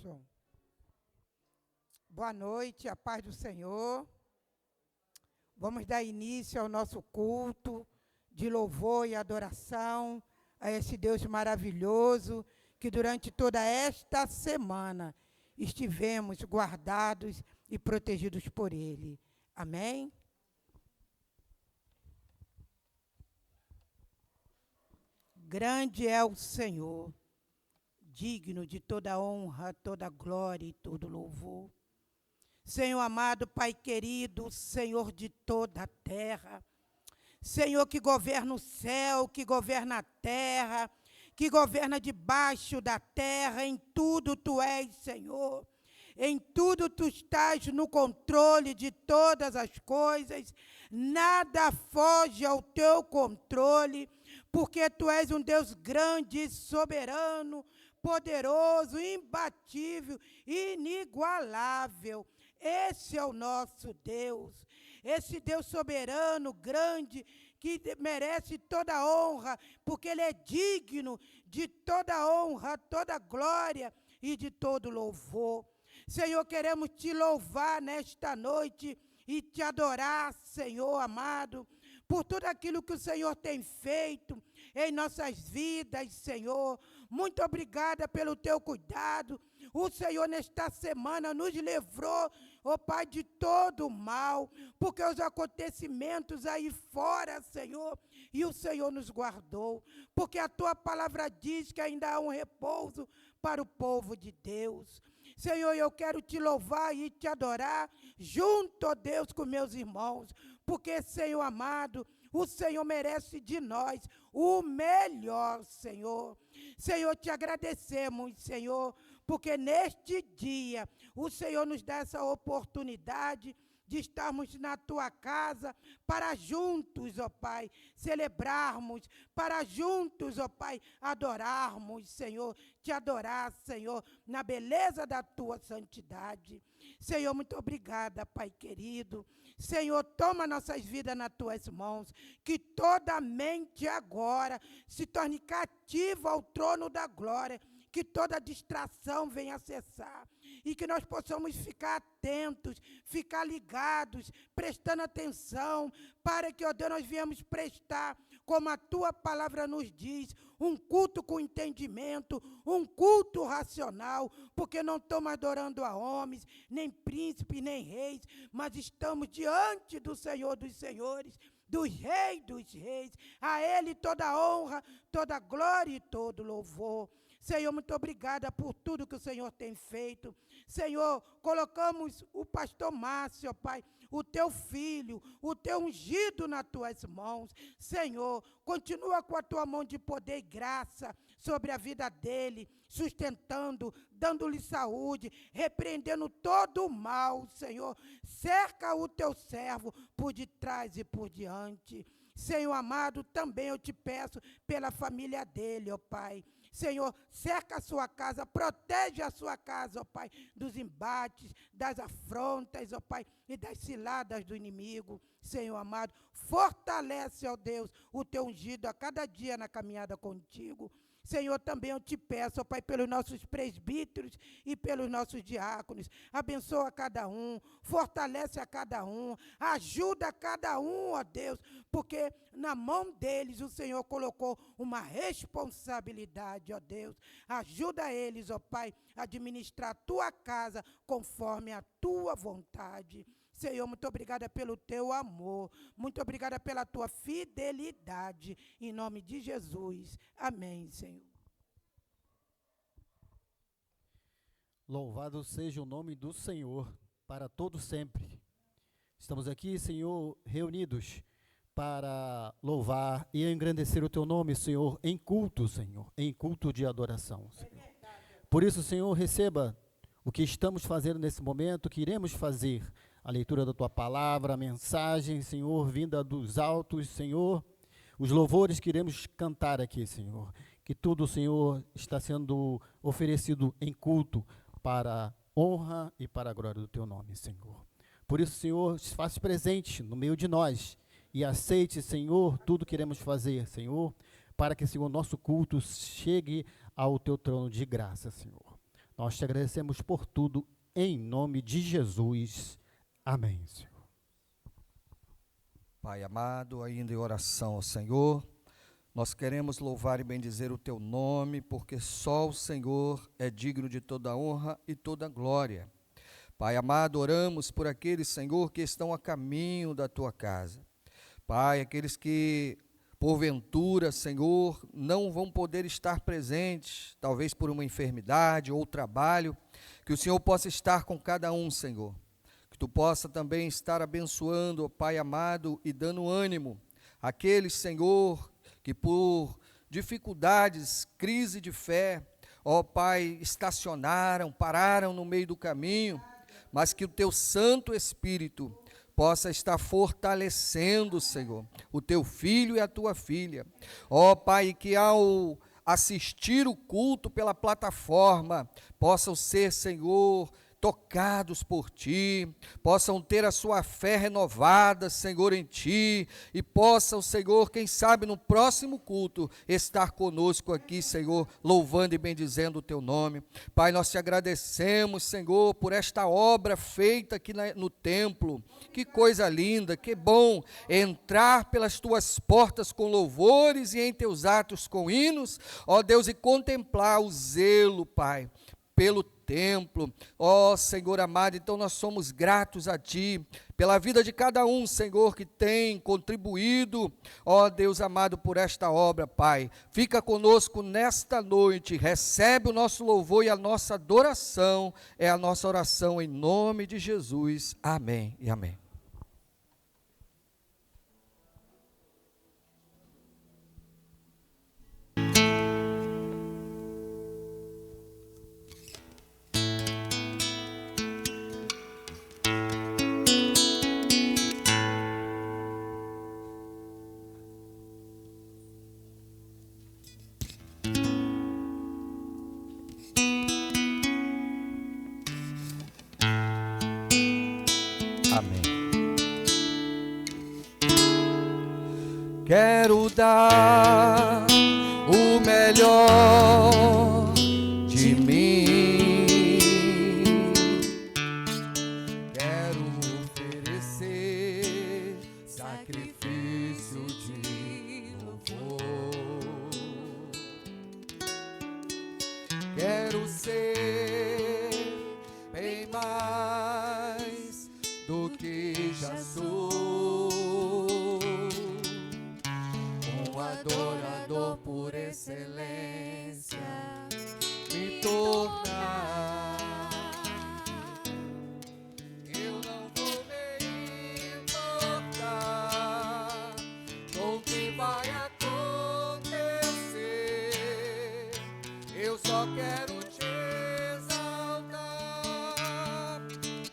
Som. Boa noite, a paz do Senhor. Vamos dar início ao nosso culto de louvor e adoração a esse Deus maravilhoso que durante toda esta semana estivemos guardados e protegidos por Ele. Amém? Grande é o Senhor, digno de toda honra, toda glória e todo louvor. Senhor amado, Pai querido, Senhor de toda a terra, Senhor que governa o céu, que governa a terra, que governa debaixo da terra, em tudo Tu és, Senhor. Em tudo Tu estás no controle de todas as coisas, nada foge ao Teu controle, porque Tu és um Deus grande, soberano, poderoso, imbatível, inigualável. Esse é o nosso Deus, esse Deus soberano, grande, que merece toda a honra, porque Ele é digno de toda honra, toda glória e de todo louvor. Senhor, queremos Te louvar nesta noite e Te adorar, Senhor amado, por tudo aquilo que o Senhor tem feito em nossas vidas, Senhor. Muito obrigada pelo Teu cuidado. O Senhor, nesta semana, nos livrou, ó Pai, de todo o mal, porque os acontecimentos aí fora, Senhor, e o Senhor nos guardou, porque a Tua palavra diz que ainda há um repouso para o povo de Deus. Senhor, eu quero Te louvar e Te adorar, junto, ó Deus, com meus irmãos, porque, Senhor amado, o Senhor merece de nós o melhor, Senhor. Senhor, Te agradecemos, Senhor, porque neste dia o Senhor nos dá essa oportunidade de estarmos na Tua casa para juntos, ó Pai, celebrarmos, para juntos, ó Pai, adorarmos, Senhor, Te adorar, Senhor, na beleza da Tua santidade. Senhor, muito obrigada, Pai querido. Senhor, toma nossas vidas nas Tuas mãos, que toda mente agora se torne cativa ao trono da glória, que toda distração venha cessar e que nós possamos ficar atentos, ficar ligados, prestando atenção, para que, ó Deus, nós viemos prestar, como a Tua palavra nos diz, um culto com entendimento, um culto racional, porque não estamos adorando a homens, nem príncipes, nem reis, mas estamos diante do Senhor dos senhores, dos reis, a Ele toda a honra, toda a glória e todo louvor. Senhor, muito obrigada por tudo que o Senhor tem feito. Senhor, colocamos o pastor Márcio, Pai, o Teu filho, o Teu ungido nas Tuas mãos. Senhor, continua com a Tua mão de poder e graça sobre a vida dele, sustentando, dando-lhe saúde, repreendendo todo o mal, Senhor. Cerca o Teu servo por detrás e por diante. Senhor amado, também eu Te peço pela família dele, ó Pai. Senhor, cerca a sua casa, protege a sua casa, ó Pai, dos embates, das afrontas, ó Pai, e das ciladas do inimigo. Senhor amado, fortalece, ó Deus, o Teu ungido a cada dia na caminhada contigo. Senhor, também eu Te peço, ó Pai, pelos nossos presbíteros e pelos nossos diáconos. Abençoa cada um, fortalece a cada um, ajuda a cada um, ó Deus, porque na mão deles o Senhor colocou uma responsabilidade, ó Deus. Ajuda eles, ó Pai, a administrar a Tua casa conforme a Tua vontade. Senhor, muito obrigada pelo Teu amor, muito obrigada pela Tua fidelidade, em nome de Jesus. Amém, Senhor. Louvado seja o nome do Senhor, para todo sempre. Estamos aqui, Senhor, reunidos para louvar e engrandecer o Teu nome, Senhor, em culto, Senhor, em culto de adoração, Senhor. Por isso, Senhor, receba o que estamos fazendo nesse momento, que iremos fazer, a leitura da Tua palavra, a mensagem, Senhor, vinda dos altos, Senhor, os louvores que iremos cantar aqui, Senhor, que tudo, Senhor, está sendo oferecido em culto para a honra e para a glória do Teu nome, Senhor. Por isso, Senhor, se faça presente no meio de nós e aceite, Senhor, tudo que iremos fazer, Senhor, para que, Senhor, nosso culto chegue ao Teu trono de graça, Senhor. Nós te agradecemos por tudo, em nome de Jesus. Amém, Senhor. Pai amado, ainda em oração ao Senhor, nós queremos louvar e bendizer o teu nome, porque só o Senhor é digno de toda honra e toda glória. Pai amado, oramos por aqueles, Senhor, que estão a caminho da tua casa. Pai, aqueles que, porventura, Senhor, não vão poder estar presentes, talvez por uma enfermidade ou trabalho, que o Senhor possa estar com cada um, Senhor. Que tu possa também estar abençoando, ó Pai amado, e dando ânimo àqueles, Senhor, que por dificuldades, crise de fé, ó Pai, estacionaram, pararam no meio do caminho, mas que o teu Santo Espírito possa estar fortalecendo, Senhor, o teu filho e a tua filha. Ó Pai, que ao assistir o culto pela plataforma, possam ser, Senhor, tocados por Ti, possam ter a sua fé renovada, Senhor, em Ti, e possam, Senhor, quem sabe no próximo culto, estar conosco aqui, Senhor, louvando e bendizendo o Teu nome. Pai, nós Te agradecemos, Senhor, por esta obra feita aqui no templo. Que coisa linda, que bom entrar pelas Tuas portas com louvores e em Teus atos com hinos, ó Deus, e contemplar o zelo, Pai, pelo templo, ó Senhor amado. Então nós somos gratos a Ti, pela vida de cada um, Senhor, que tem contribuído, ó Deus amado, por esta obra, Pai. Fica conosco nesta noite, recebe o nosso louvor e a nossa adoração, é a nossa oração em nome de Jesus, amém e amém. Quero dar o melhor de mim, quero oferecer sacrifício de louvor, quero ser bem mais do que já sou. Adorador por excelência, me tornar. Eu não vou me importar com o que vai acontecer. Eu só quero te exaltar.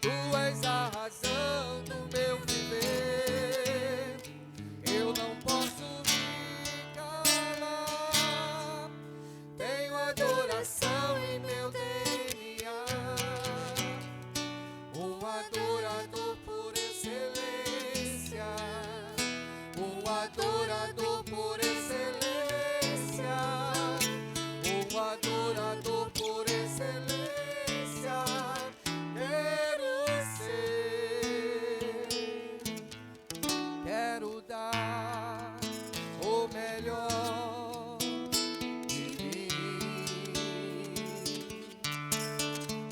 Tu és a razão do meu viver. Eu não posso adoração em meu DNA, um adorador por excelência, um adorador por excelência, um adorador por excelência, quero ser, quero dar o melhor.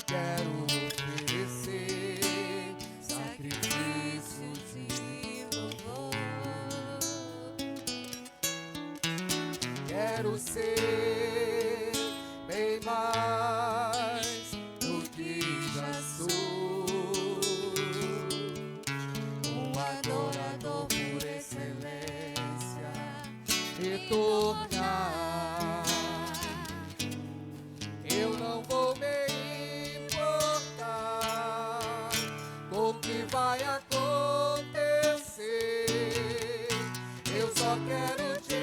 Quero oferecer sacrifício de louvor. Quero ser bem mais do que já sou. Um adorador por excelência e tornar. Eu não vou me o que vai acontecer. Eu só quero te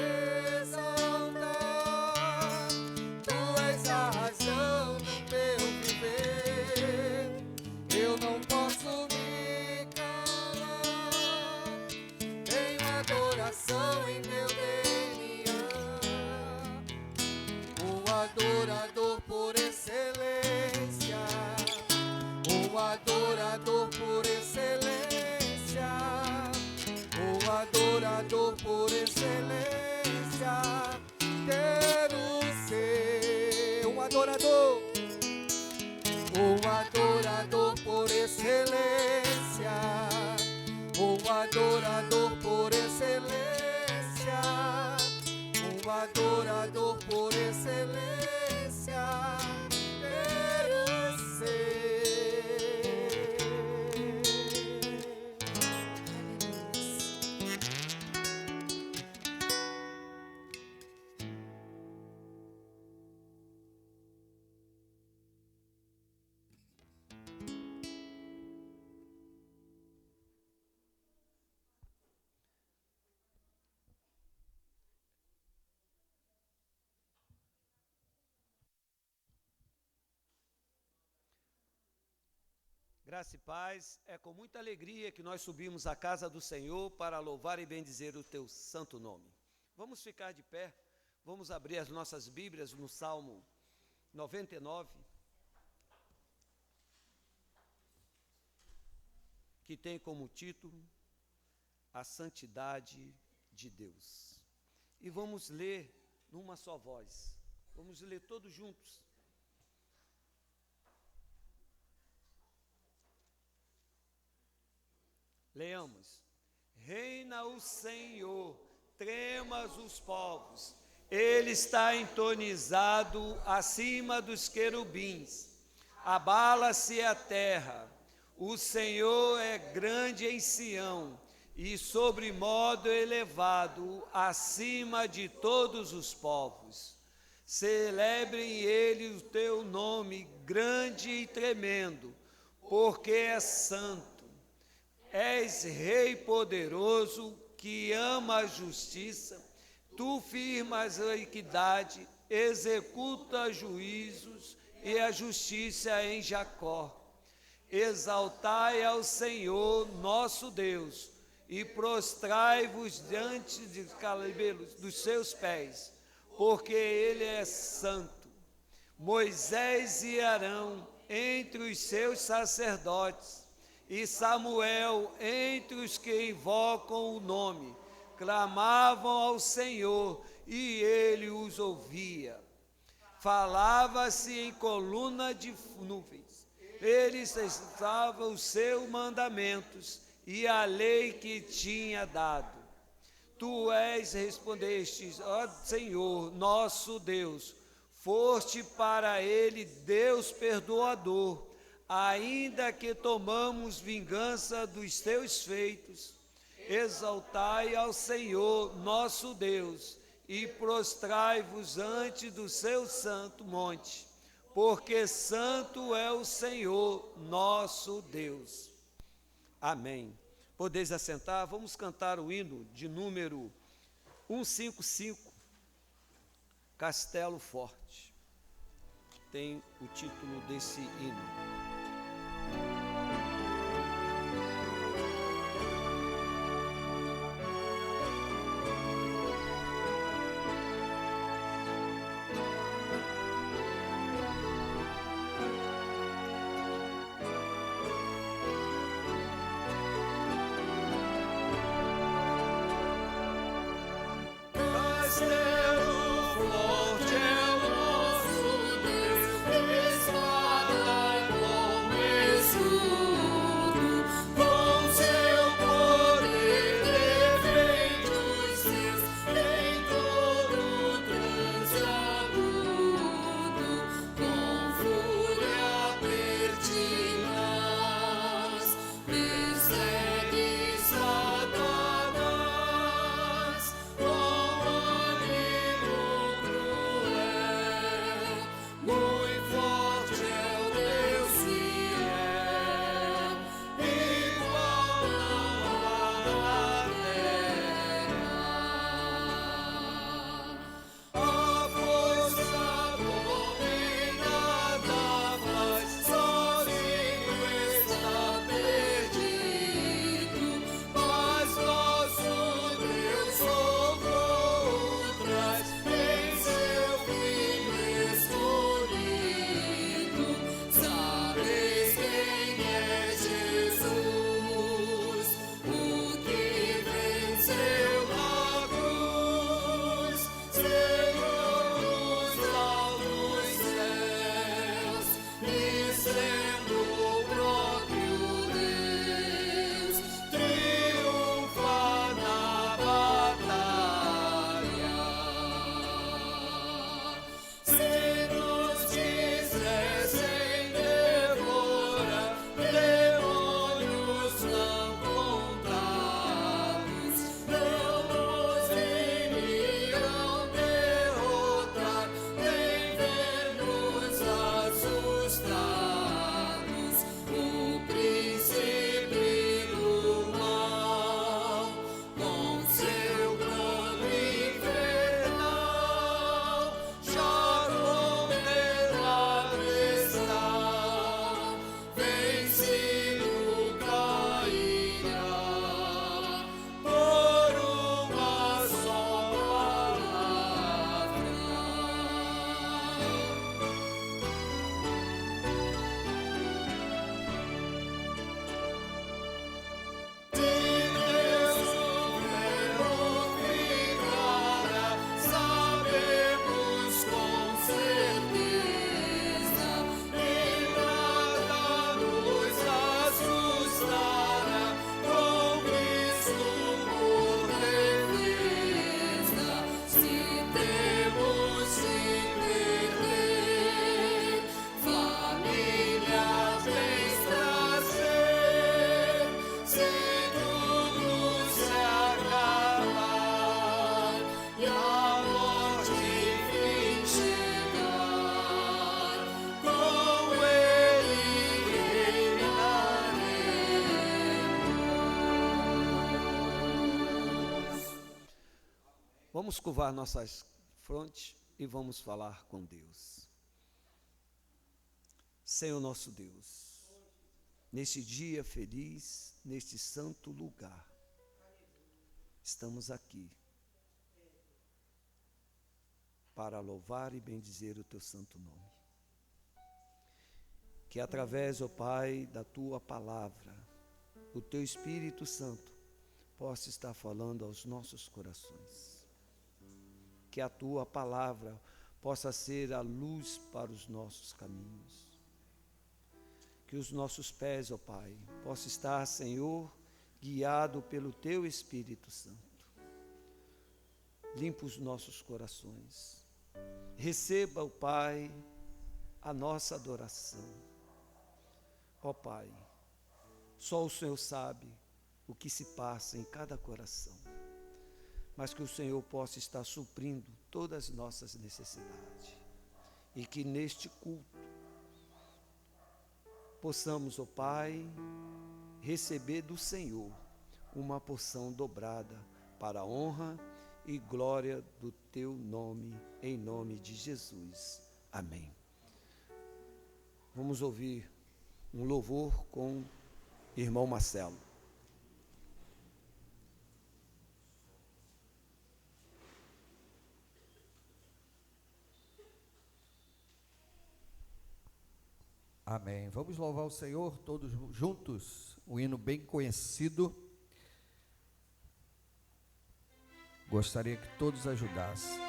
exaltar. Tu és a razão do meu viver. Eu não posso me calar. Tenho adoração em meu DNA. Um adorador por excelência. adorador por excelência. Quero ser um adorador por excelência. Um adorador por excelência. Um adorador por excelência. Quero ser. Graça e paz, é com muita alegria que nós subimos à casa do Senhor para louvar e bendizer o teu santo nome. Vamos ficar de pé, vamos abrir as nossas Bíblias no Salmo 99, que tem como título A Santidade de Deus. E vamos ler numa só voz, vamos ler todos juntos. Leamos. Reina o Senhor, tremas os povos, Ele está entronizado acima dos querubins, abala-se a terra, o Senhor é grande em Sião, e sobre modo elevado, acima de todos os povos. Celebrem Ele o teu nome, grande e tremendo, porque é santo. És Rei poderoso, que ama a justiça, tu firmas a equidade, executa juízos e a justiça em Jacó. Exaltai ao Senhor nosso Deus, e prostrai-vos diante dos seus pés, porque Ele é santo. Moisés e Arão entre os seus sacerdotes, e Samuel entre os que invocam o nome, clamavam ao Senhor, e Ele os ouvia. Falava-se em coluna de nuvens, eles estavam os seus mandamentos e a lei que tinha dado. Tu respondestes, ó Senhor, nosso Deus, foste para Ele Deus perdoador, ainda que tomamos vingança dos teus feitos. Exaltai ao Senhor nosso Deus, e prostrai-vos ante do seu santo monte, porque santo é o Senhor nosso Deus. Amém. Podeis assentar, vamos cantar o hino de número 155, Castelo Forte. Tem o título desse hino. Forte é o nosso Deus, espada e glória. Vamos curvar nossas frontes e vamos falar com Deus. Senhor nosso Deus, neste dia feliz, neste santo lugar, estamos aqui para louvar e bendizer o teu santo nome. Que através, ó Pai, da tua palavra, o teu Espírito Santo possa estar falando aos nossos corações. Que a tua palavra possa ser a luz para os nossos caminhos. Que os nossos pés, ó Pai, possam estar, Senhor, guiado pelo teu Espírito Santo. Limpa os nossos corações. Receba, ó Pai, a nossa adoração. Ó Pai, só o Senhor sabe o que se passa em cada coração, mas que o Senhor possa estar suprindo todas as nossas necessidades, e que neste culto possamos, ó Pai, receber do Senhor uma porção dobrada para a honra e glória do teu nome, em nome de Jesus. Amém. Vamos ouvir um louvor com o irmão Marcelo. Amém. Vamos louvar o Senhor todos juntos, um hino bem conhecido. Gostaria que todos ajudassem.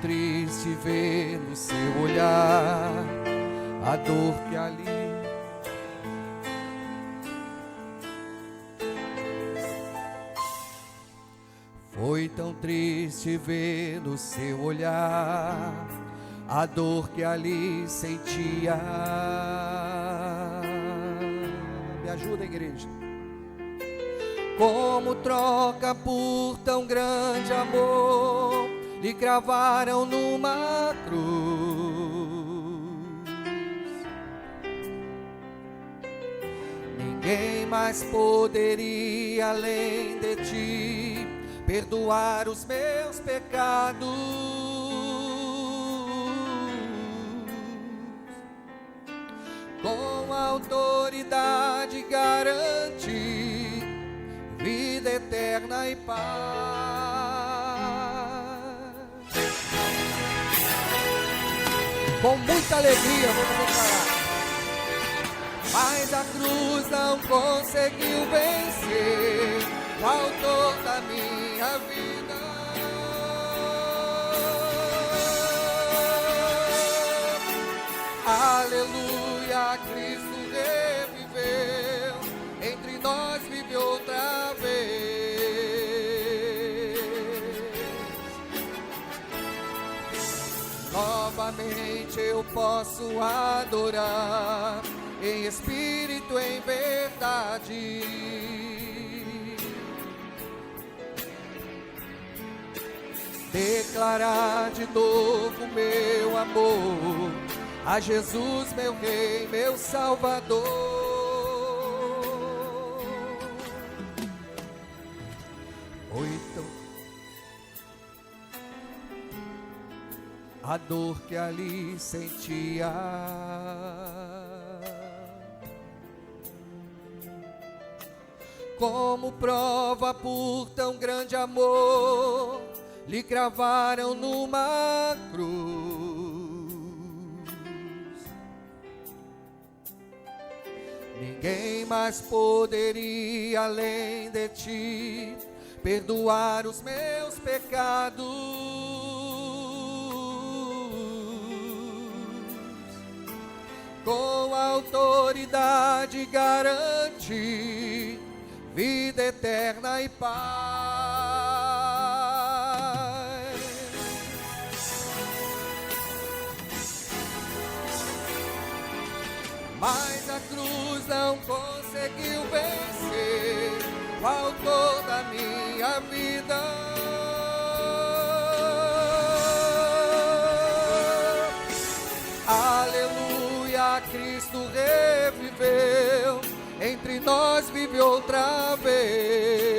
Triste ver no seu olhar a dor que ali foi tão triste ver no seu olhar a dor que ali sentia. Me ajuda, igreja. Como troca por tão grande amor, lhe cravaram numa cruz. Ninguém mais poderia, além de ti, perdoar os meus pecados. Com autoridade garante vida eterna e paz. Com muita alegria vamos declarar. Mas a cruz não conseguiu vencer o autor da minha vida. Aleluia, Cristo reviveu, entre nós vive outra vez. Novamente eu posso adorar, em espírito, em verdade. Declarar de novo meu amor a Jesus, meu Rei, meu Salvador. Foi tão a dor que ali sentia, como prova por tão grande amor, lhe cravaram numa cruz. Ninguém mais poderia, além de ti, perdoar os meus pecados. Com autoridade garante vida eterna e paz. cruz não conseguiu vencer o autor da minha vida. Aleluia, Cristo reviveu, entre nós vive outra vez.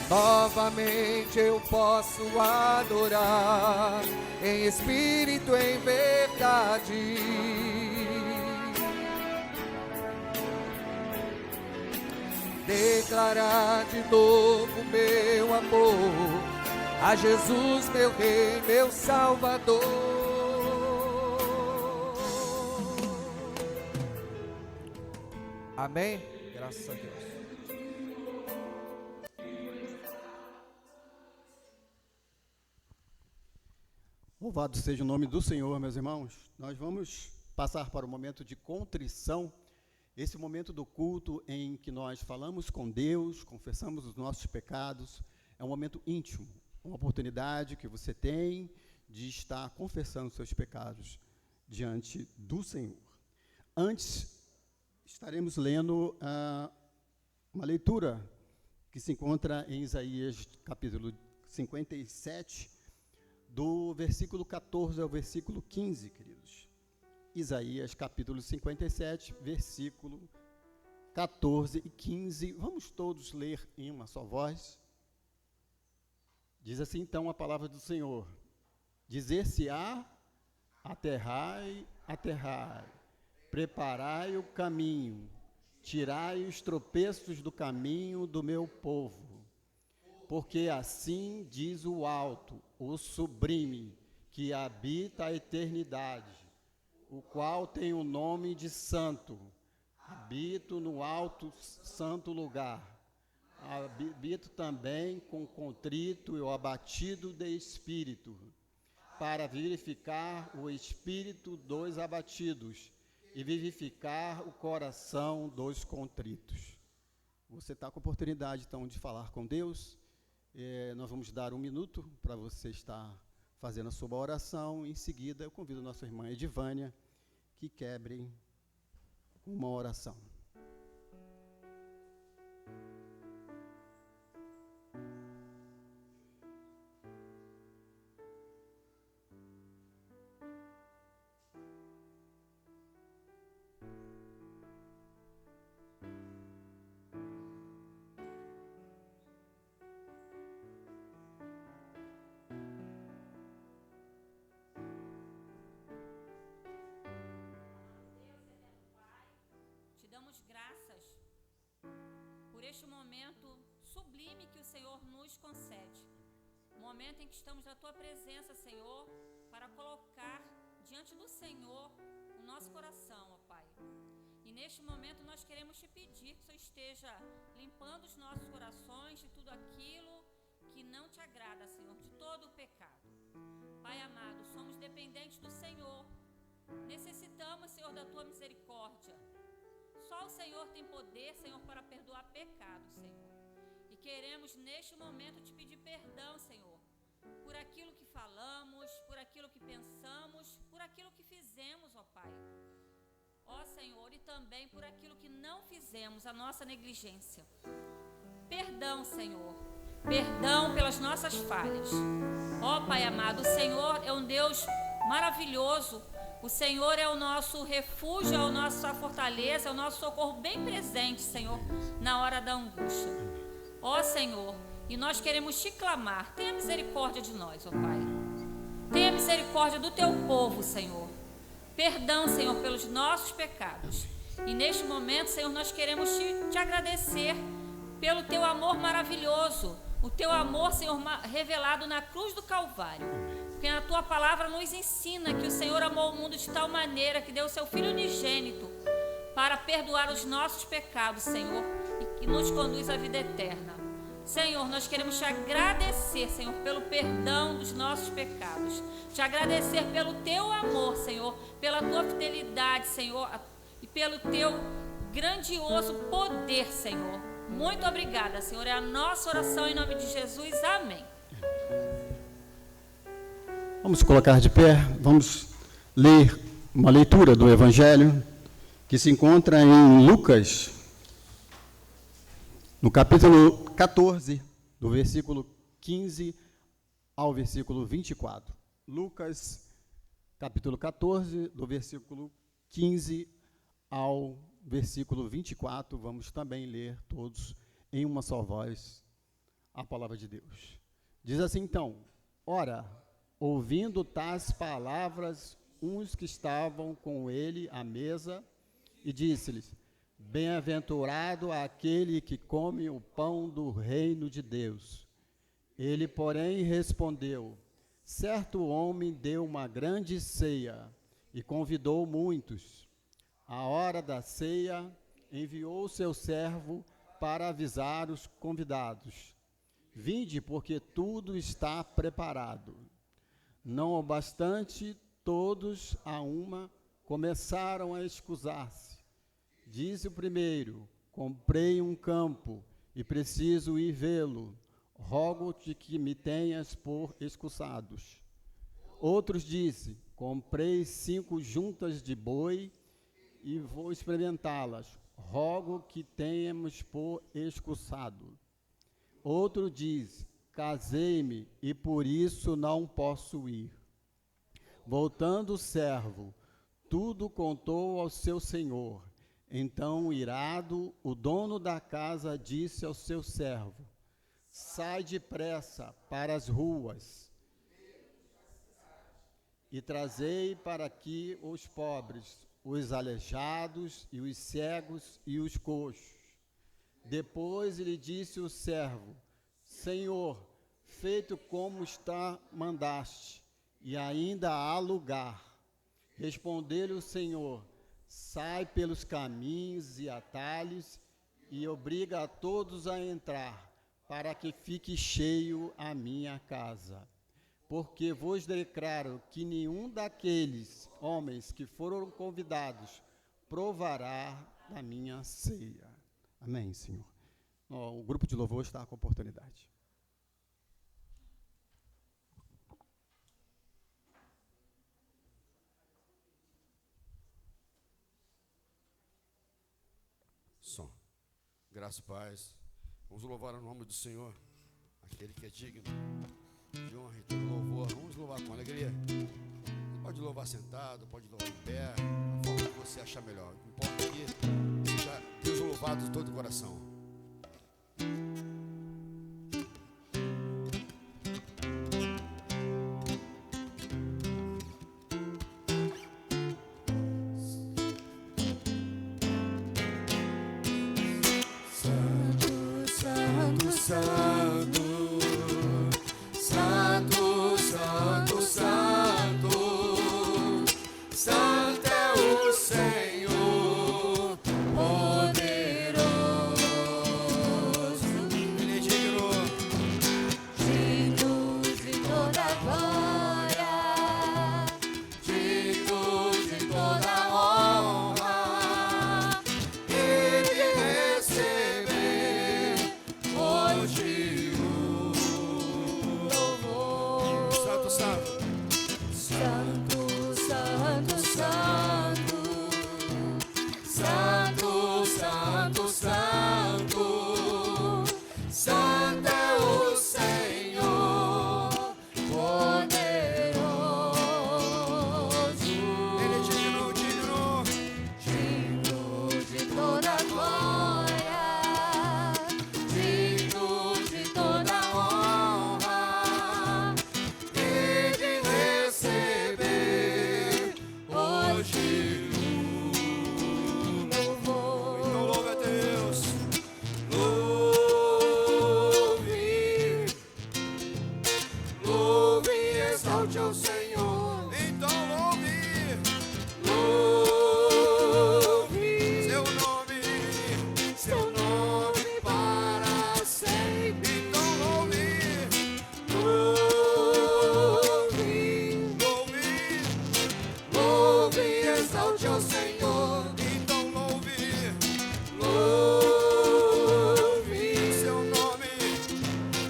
Novamente eu posso adorar, em espírito, em verdade. Declarar de novo meu amor a Jesus, meu Rei, meu Salvador. Amém? Graças a Deus. Louvado seja o nome do Senhor, meus irmãos. Nós vamos passar para o momento de contrição, esse momento do culto em que nós falamos com Deus, confessamos os nossos pecados. É um momento íntimo, uma oportunidade que você tem de estar confessando os seus pecados diante do Senhor. Antes, estaremos lendo uma leitura que se encontra em Isaías, capítulo 57, do versículo 14 ao versículo 15, queridos. Isaías, capítulo 57, versículo 14 e 15. Vamos todos ler em uma só voz. Diz assim, então, a palavra do Senhor. Dizer-se-á, aterrai, aterrai, preparai o caminho, tirai os tropeços do caminho do meu povo. Porque assim diz o alto, o sublime, que habita a eternidade, o qual tem o nome de santo. Habito no alto santo lugar. Habito também com contrito e o abatido de espírito, para vivificar o espírito dos abatidos e vivificar o coração dos contritos. Você está com a oportunidade, então, de falar com Deus. Nós vamos dar 1 minuto para você estar fazendo a sua oração. Em seguida, eu convido a nossa irmã Edivânia que quebre uma oração. Este momento sublime que o Senhor nos concede, o momento em que estamos na Tua presença, Senhor, para colocar diante do Senhor o nosso coração, ó Pai. E neste momento nós queremos Te pedir que o Senhor esteja limpando os nossos corações de tudo aquilo que não Te agrada, Senhor, de todo o pecado. Pai amado, somos dependentes do Senhor, necessitamos, Senhor, da Tua misericórdia. Só o Senhor tem poder, Senhor, para perdoar pecados, Senhor. E queremos, neste momento, Te pedir perdão, Senhor, por aquilo que falamos, por aquilo que pensamos, por aquilo que fizemos, ó Pai. Ó Senhor, e também por aquilo que não fizemos, a nossa negligência. Perdão, Senhor. Perdão pelas nossas falhas. Ó Pai amado, o Senhor é um Deus maravilhoso. O Senhor é o nosso refúgio, é a nossa fortaleza, é o nosso socorro bem presente, Senhor, na hora da angústia. Ó Senhor, e nós queremos Te clamar, tenha misericórdia de nós, ó Pai. Tenha misericórdia do Teu povo, Senhor. Perdão, Senhor, pelos nossos pecados. E neste momento, Senhor, nós queremos te agradecer pelo Teu amor maravilhoso, o Teu amor, Senhor, revelado na cruz do Calvário. Porque a Tua palavra nos ensina que o Senhor amou o mundo de tal maneira que deu o Seu Filho unigênito para perdoar os nossos pecados, Senhor, e que nos conduz à vida eterna. Senhor, nós queremos Te agradecer, Senhor, pelo perdão dos nossos pecados. Te agradecer pelo Teu amor, Senhor, pela Tua fidelidade, Senhor, e pelo Teu grandioso poder, Senhor. Muito obrigada, Senhor. É a nossa oração em nome de Jesus. Amém. Vamos colocar de pé, vamos ler uma leitura do Evangelho que se encontra em Lucas, no capítulo 14, do versículo 15 ao versículo 24. Lucas, capítulo 14, do versículo 15 ao versículo 24. Vamos também ler todos em uma só voz a palavra de Deus. Diz assim então: ora, ouvindo tais palavras, uns que estavam com ele à mesa, e disse-lhes: bem-aventurado aquele que come o pão do reino de Deus. Ele, porém, respondeu: certo homem deu uma grande ceia e convidou muitos. À hora da ceia, enviou seu servo para avisar os convidados: vinde, porque tudo está preparado. Não obstante, todos a uma começaram a escusar-se. Disse o primeiro: comprei um campo e preciso ir vê-lo. Rogo-te que me tenhas por excusados. Outros disse: comprei 5 juntas de boi e vou experimentá-las. Rogo que tenhamos por excusado. Outro diz: casei-me e por isso não posso ir. Voltando o servo, tudo contou ao seu senhor. Então, irado, o dono da casa disse ao seu servo: sai depressa para as ruas e trazei para aqui os pobres, os aleijados e os cegos e os coxos. Depois lhe disse o servo: Senhor, feito como está mandaste, e ainda há lugar. Respondeu-lhe o Senhor: sai pelos caminhos e atalhos e obriga a todos a entrar, para que fique cheio a minha casa. Porque vos declaro que nenhum daqueles homens que foram convidados provará da minha ceia. Amém, Senhor. O grupo de louvor está com oportunidade. Som. Graça e paz. Vamos louvar o nome do Senhor, aquele que é digno de honra e todo louvor. Vamos louvar com alegria. Você pode louvar sentado, pode louvar em pé, a forma que você achar melhor. O que importa é que seja Deus louvado de todo o coração.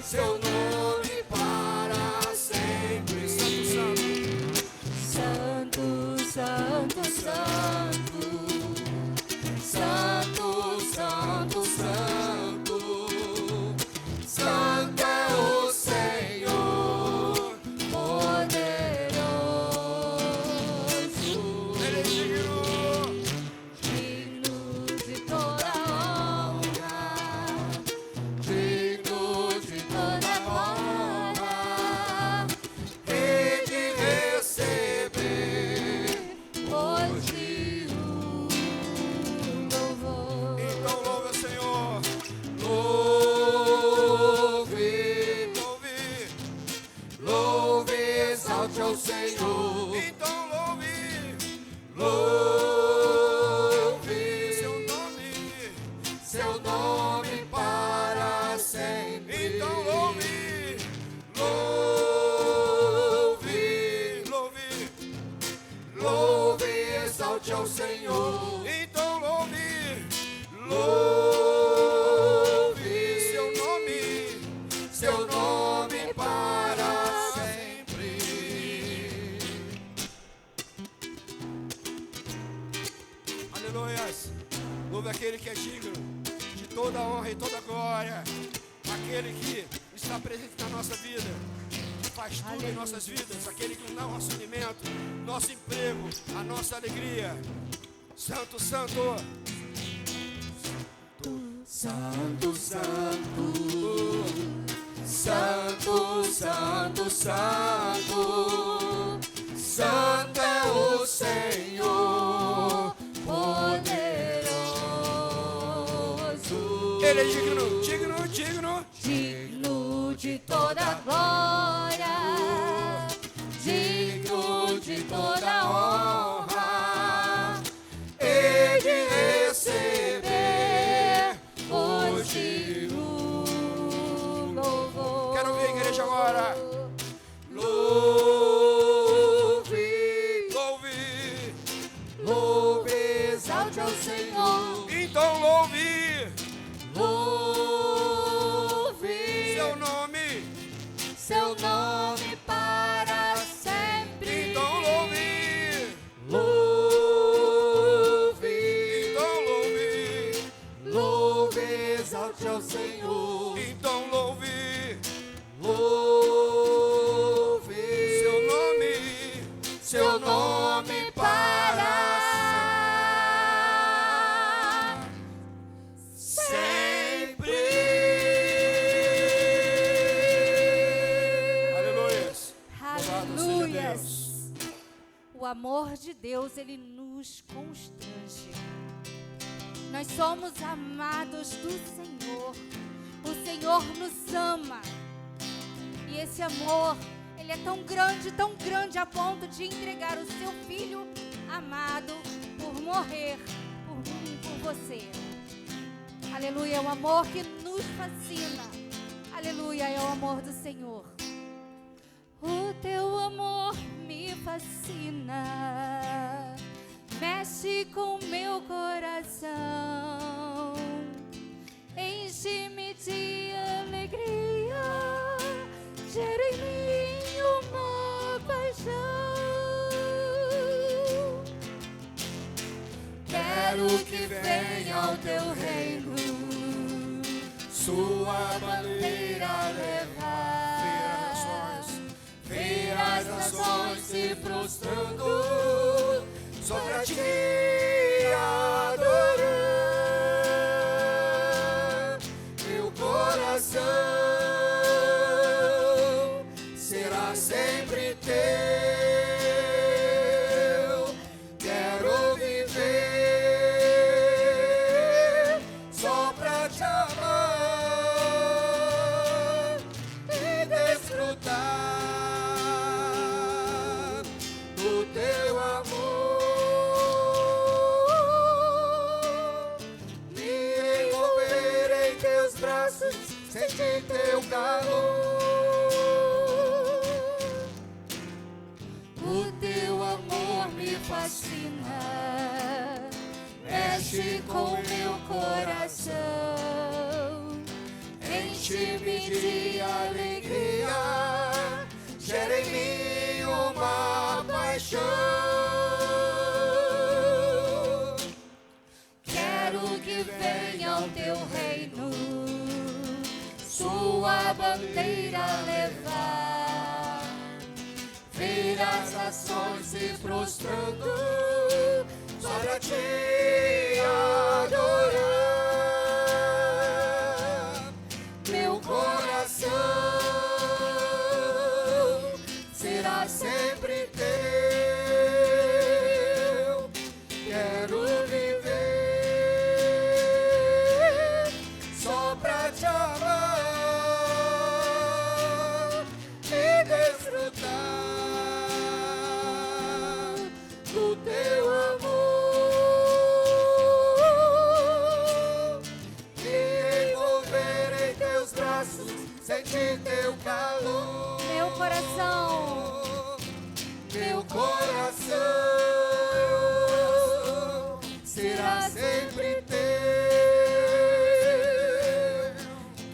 Seu nome para sempre. Santo, santo. vida, que faz tudo em nossas vidas, aquele que nos dá o nosso alimento, nosso emprego, a nossa alegria. Santo, santo. Santo, santo, santo, santo, santo, santo é o Senhor poderoso. Ele é digno, digno, digno, digno de toda glória, digno de toda honra, e de receber hoje o louvor. Quero ver a igreja agora. Louve, Louve, louve, exalte ao Senhor. então louve Louve seu nome, seu nome para sempre. então louve, Louve, então louve, louve, exalte ao Senhor. então louve Louve seu nome para sempre. Aleluias. Louvado seja Aleluias. Deus. O amor de Deus, ele nos constrange. Nós somos amados do Senhor. O Senhor nos ama. E esse amor, ele é tão grande a ponto de entregar o seu Filho amado por morrer por mim e por você. Aleluia, é um amor que nos fascina. Aleluia, é o amor do Senhor. O teu amor me fascina, mexe com meu coração, enche-me de alegria, gera em mim uma paixão. Quero que venha o teu reino, sua bandeira levar. Ver as nações se prostrando sobre a ti adorar. Meu coração será sempre teu. Quero viver só pra te amar e desfrutar do teu amor. Me envolver em teus braços, sentir teu calor. O teu amor me fascina, mexe com meu coração, enche-me de alegria, gera em mim uma paixão. Quero que venha o teu reino, sua bandeira levar, ver as nações se prostrando sobre a ti adorar. Meu coração será sempre teu. Quero viver só pra te amar e desfrutar do teu amor. Me envolver em teus braços, sentir teu calor. Meu coração, Meu coração será sempre teu.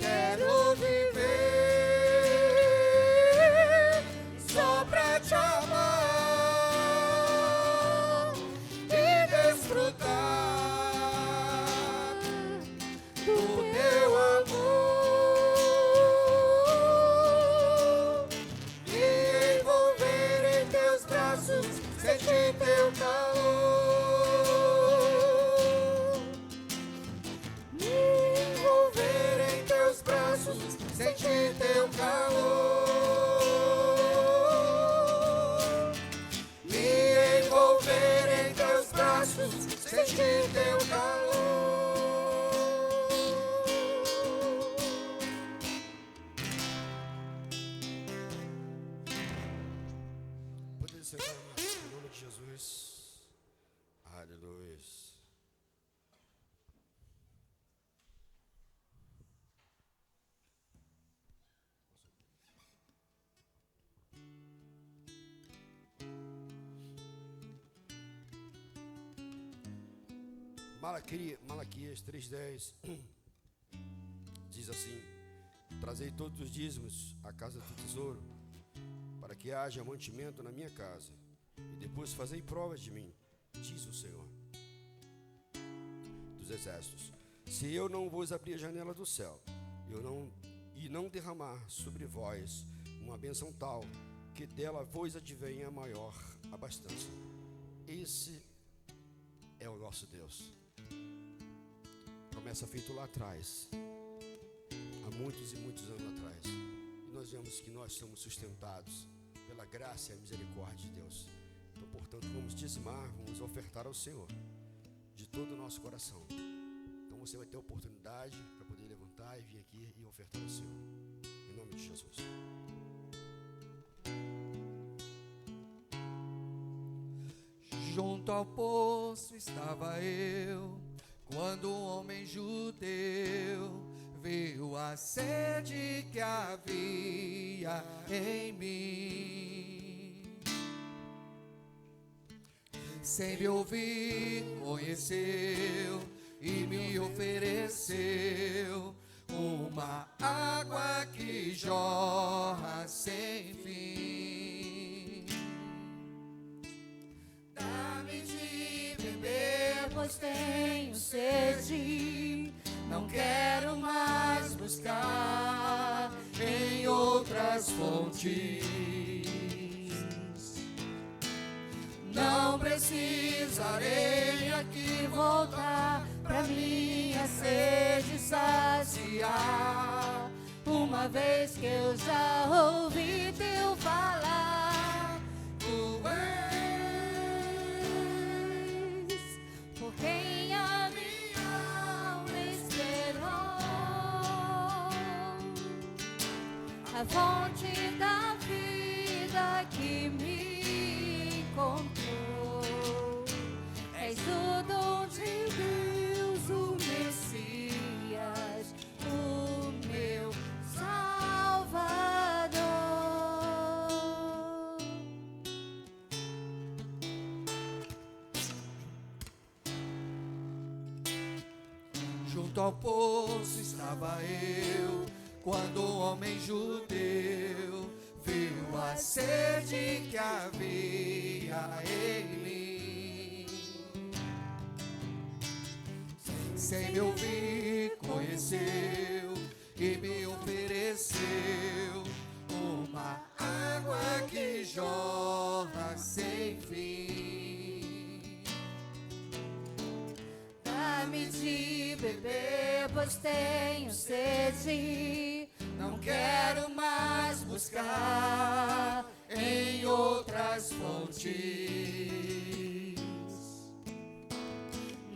Quero viver só pra te amar e desfrutar do teu amor. se sentar, irmãos, em nome de Jesus. Aleluia. Malaquias 3:10 diz assim: trazei todos os dízimos à casa do tesouro, para que haja mantimento na minha casa, e depois fazei provas de mim, diz o Senhor dos exércitos, se eu não vos abrir a janela do céu, e não derramar sobre vós uma bênção tal, que dela vos advenha maior abastança. Esse é o nosso Deus. Promessa feita lá atrás, há muitos e muitos anos atrás. E nós vemos que nós somos sustentados pela graça e a misericórdia de Deus. Então, portanto, vamos dizimar, vamos ofertar ao Senhor de todo o nosso coração. Então você vai ter a oportunidade para poder levantar e vir aqui e ofertar ao Senhor. Em nome de Jesus. Junto ao poço estava eu, quando um homem judeu viu a sede que havia em mim. Sem me ouvir, conheceu e me ofereceu uma água que jorra sem fim. Dá-me de beber, pois tenho sede. Não quero mais buscar em outras fontes. Não precisarei aqui voltar pra minha sede saciar, uma vez que eu já ouvi teu falar. Tu és por quem a minha alma esperou, a fonte da vida que me encontrou. És o dom de Deus, o Messias, o meu Salvador. Junto ao poço estava eu, quando o homem judeu viu a sede que havia em mim. Sem me ouvir, conheceu e me ofereceu uma água que jorra sem fim. Dá-me de beber, pois tenho sede. Não quero mais buscar em outras fontes.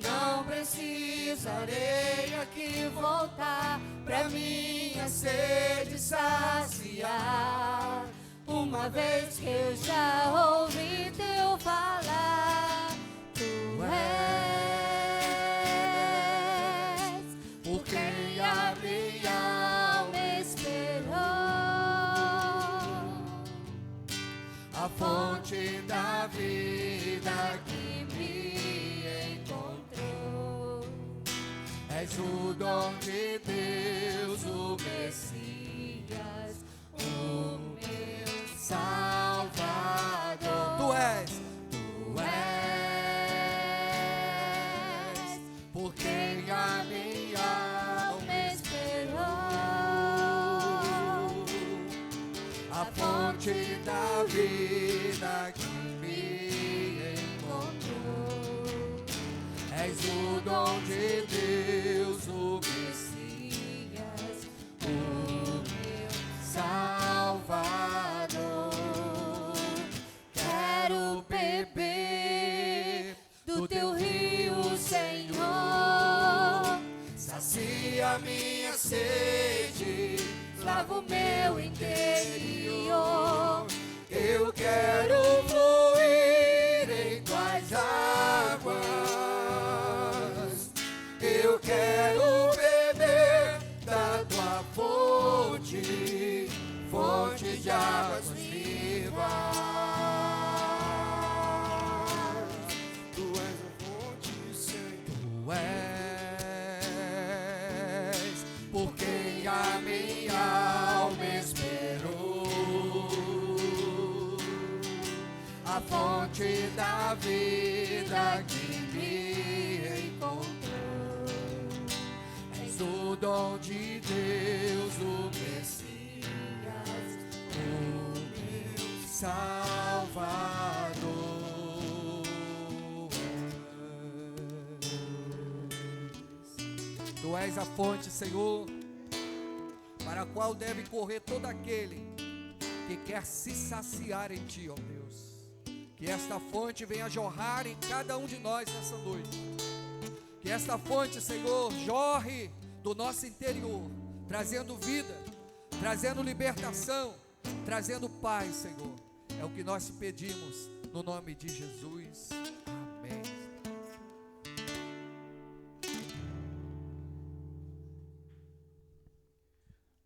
Não precisarei aqui voltar pra minha sede saciar, uma vez que eu já ouvi teu falar. Tu és por quem a minha alma esperou, a fonte da vida que me encontrou. És o dom de Deus, o Messias, o meu Salvador. Tu és por quem a minha alma esperou, a fonte da vida que me encontrou. És o dom de Deus, o Messias, o meu Salvador. Quero beber do teu rio, Senhor. Sacia minha sede, lava o meu interior. Eu quero fluir fonte de águas vivas. Tu és a fonte, Senhor. Tu és por quem a minha alma esperou, a fonte da vida que me encontrou. És o dom de Deus, o Messias, o meu Salvador. Tu és a fonte, Senhor, para a qual deve correr todo aquele que quer se saciar em Ti, ó Deus. Que esta fonte venha jorrar em cada um de nós nessa noite. Que esta fonte, Senhor, jorre do nosso interior, trazendo vida, trazendo libertação, trazendo paz, Senhor. É o que nós te pedimos, no nome de Jesus. Amém.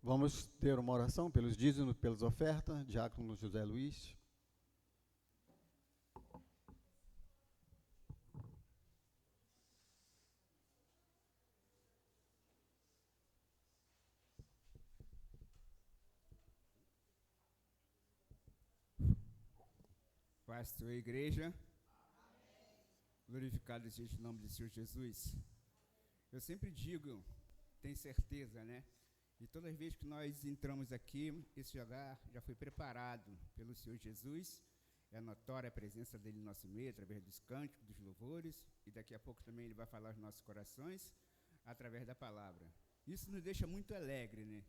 Vamos ter uma oração pelos dízimos, pelas ofertas. Diácono José Luiz. Pastor e igreja, glorificado seja o nome do Senhor Jesus. Eu sempre digo, tenho certeza, né? E todas as vezes que nós entramos aqui, esse lugar já foi preparado pelo Senhor Jesus. É notória a presença dele no nosso meio, através dos cânticos, dos louvores, e daqui a pouco também ele vai falar aos nossos corações, através da palavra. Isso nos deixa muito alegre, né?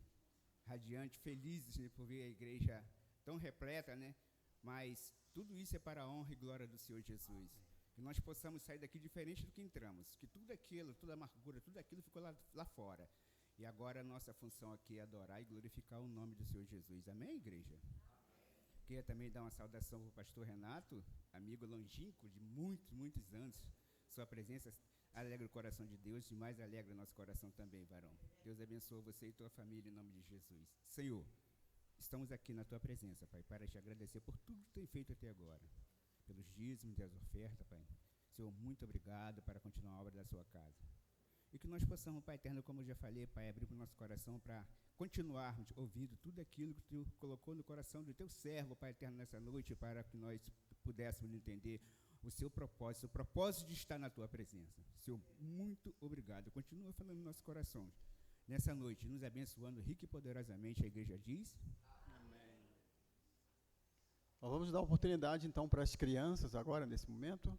Radiante, felizes, né? Por ver a igreja tão repleta, né? Mas tudo isso é para a honra e glória do Senhor Jesus. Que nós possamos sair daqui diferente do que entramos. Que tudo aquilo, toda a amargura, tudo aquilo ficou lá fora. E agora a nossa função aqui é adorar e glorificar o nome do Senhor Jesus. Amém, igreja? Queria também dar uma saudação para o pastor Renato, amigo longínquo de muitos anos. Sua presença alegra o coração de Deus e mais alegra o nosso coração também, varão. Deus abençoe você e tua família em nome de Jesus. Senhor, estamos aqui na tua presença, Pai, para te agradecer por tudo que tem feito até agora, pelos dízimos e as ofertas, Pai. Senhor, muito obrigado para continuar a obra da sua casa. E que nós possamos, Pai eterno, como eu já falei, Pai, abrir para o nosso coração para continuarmos ouvindo tudo aquilo que tu colocou no coração do teu servo, Pai eterno, nessa noite, para que nós pudéssemos entender o seu propósito, o propósito de estar na tua presença. Senhor, muito obrigado. Continua falando no nosso coração. Nessa noite, nos abençoando rico e poderosamente, a igreja diz... Vamos dar oportunidade, então, para as crianças agora, nesse momento.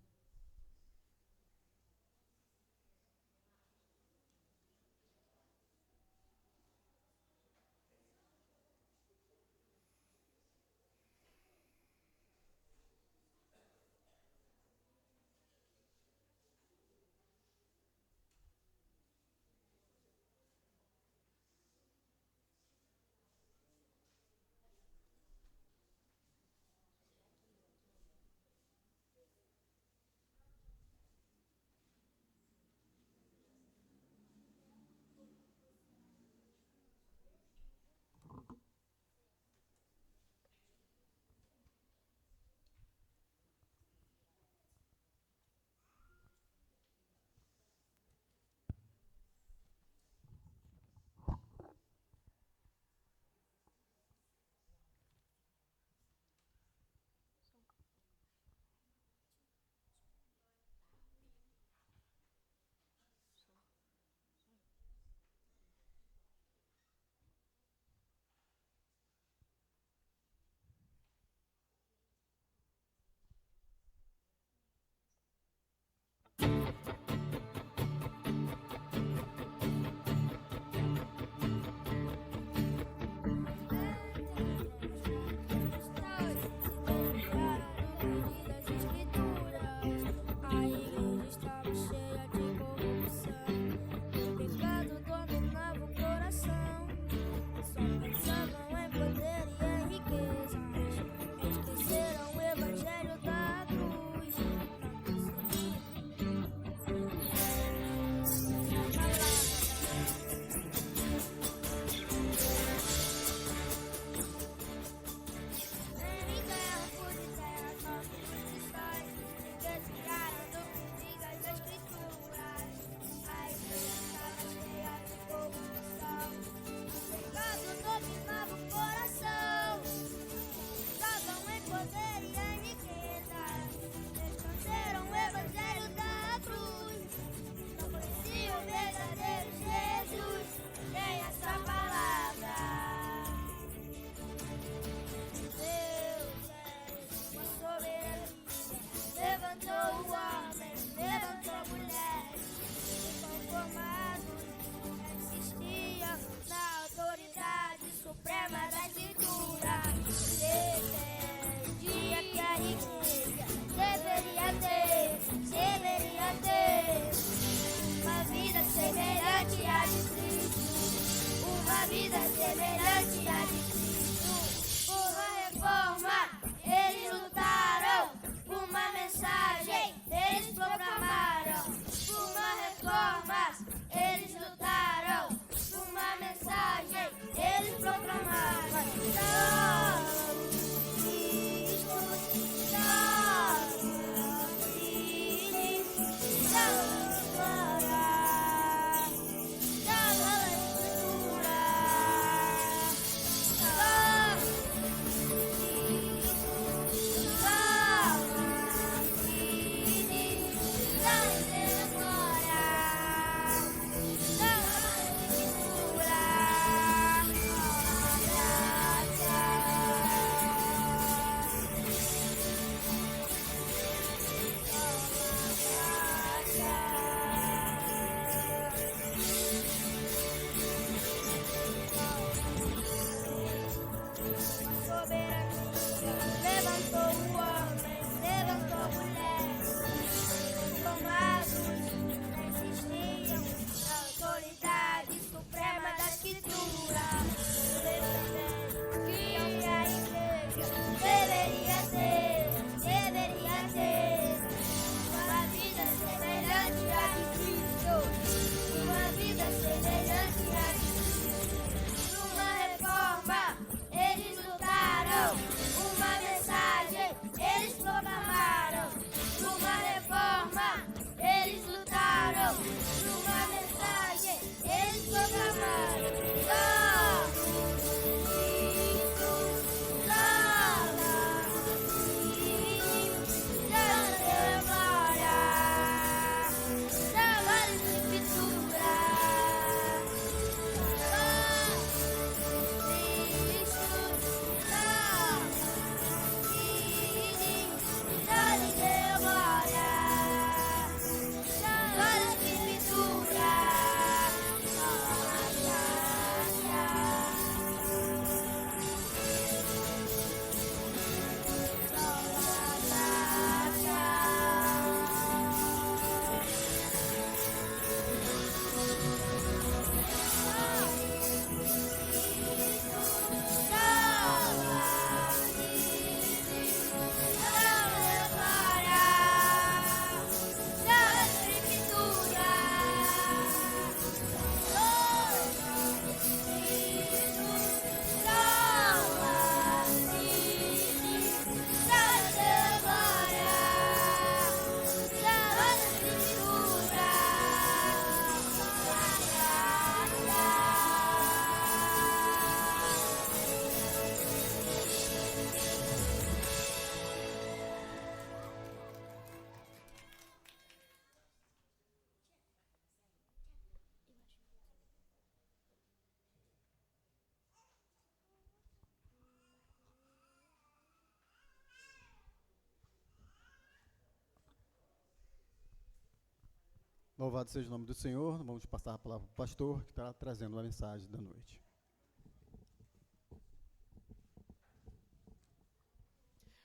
Louvado seja o nome do Senhor. Vamos passar a palavra para o pastor, que está trazendo uma mensagem da noite.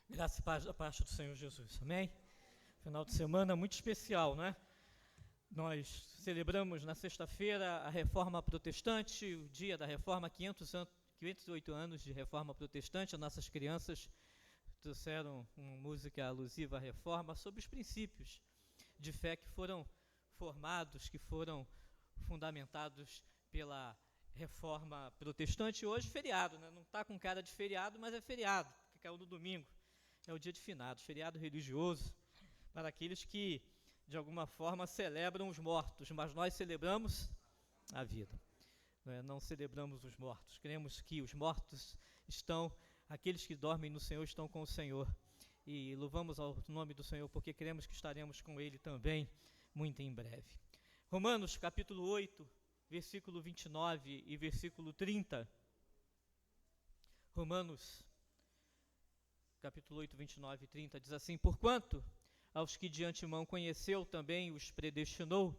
Graça e paz da parte do Senhor Jesus, amém? Final de semana muito especial, né? Nós celebramos na sexta-feira a Reforma Protestante, o dia da Reforma, 508 anos de Reforma Protestante. As nossas crianças trouxeram uma música alusiva à Reforma sobre os princípios de fé que foram formados, que foram fundamentados pela Reforma Protestante. Hoje feriado, né? Não está com cara de feriado, mas é feriado, que caiu no domingo. É o dia de finados, feriado religioso, para aqueles que, de alguma forma, celebram os mortos, mas nós celebramos a vida. Não celebramos os mortos. Cremos que os mortos estão, aqueles que dormem no Senhor estão com o Senhor. E louvamos ao nome do Senhor, porque cremos que estaremos com Ele também, muito em breve. Romanos, capítulo 8, versículo 29 e versículo 30. Romanos, capítulo 8, 29 e 30, diz assim: porquanto aos que de antemão conheceu também os predestinou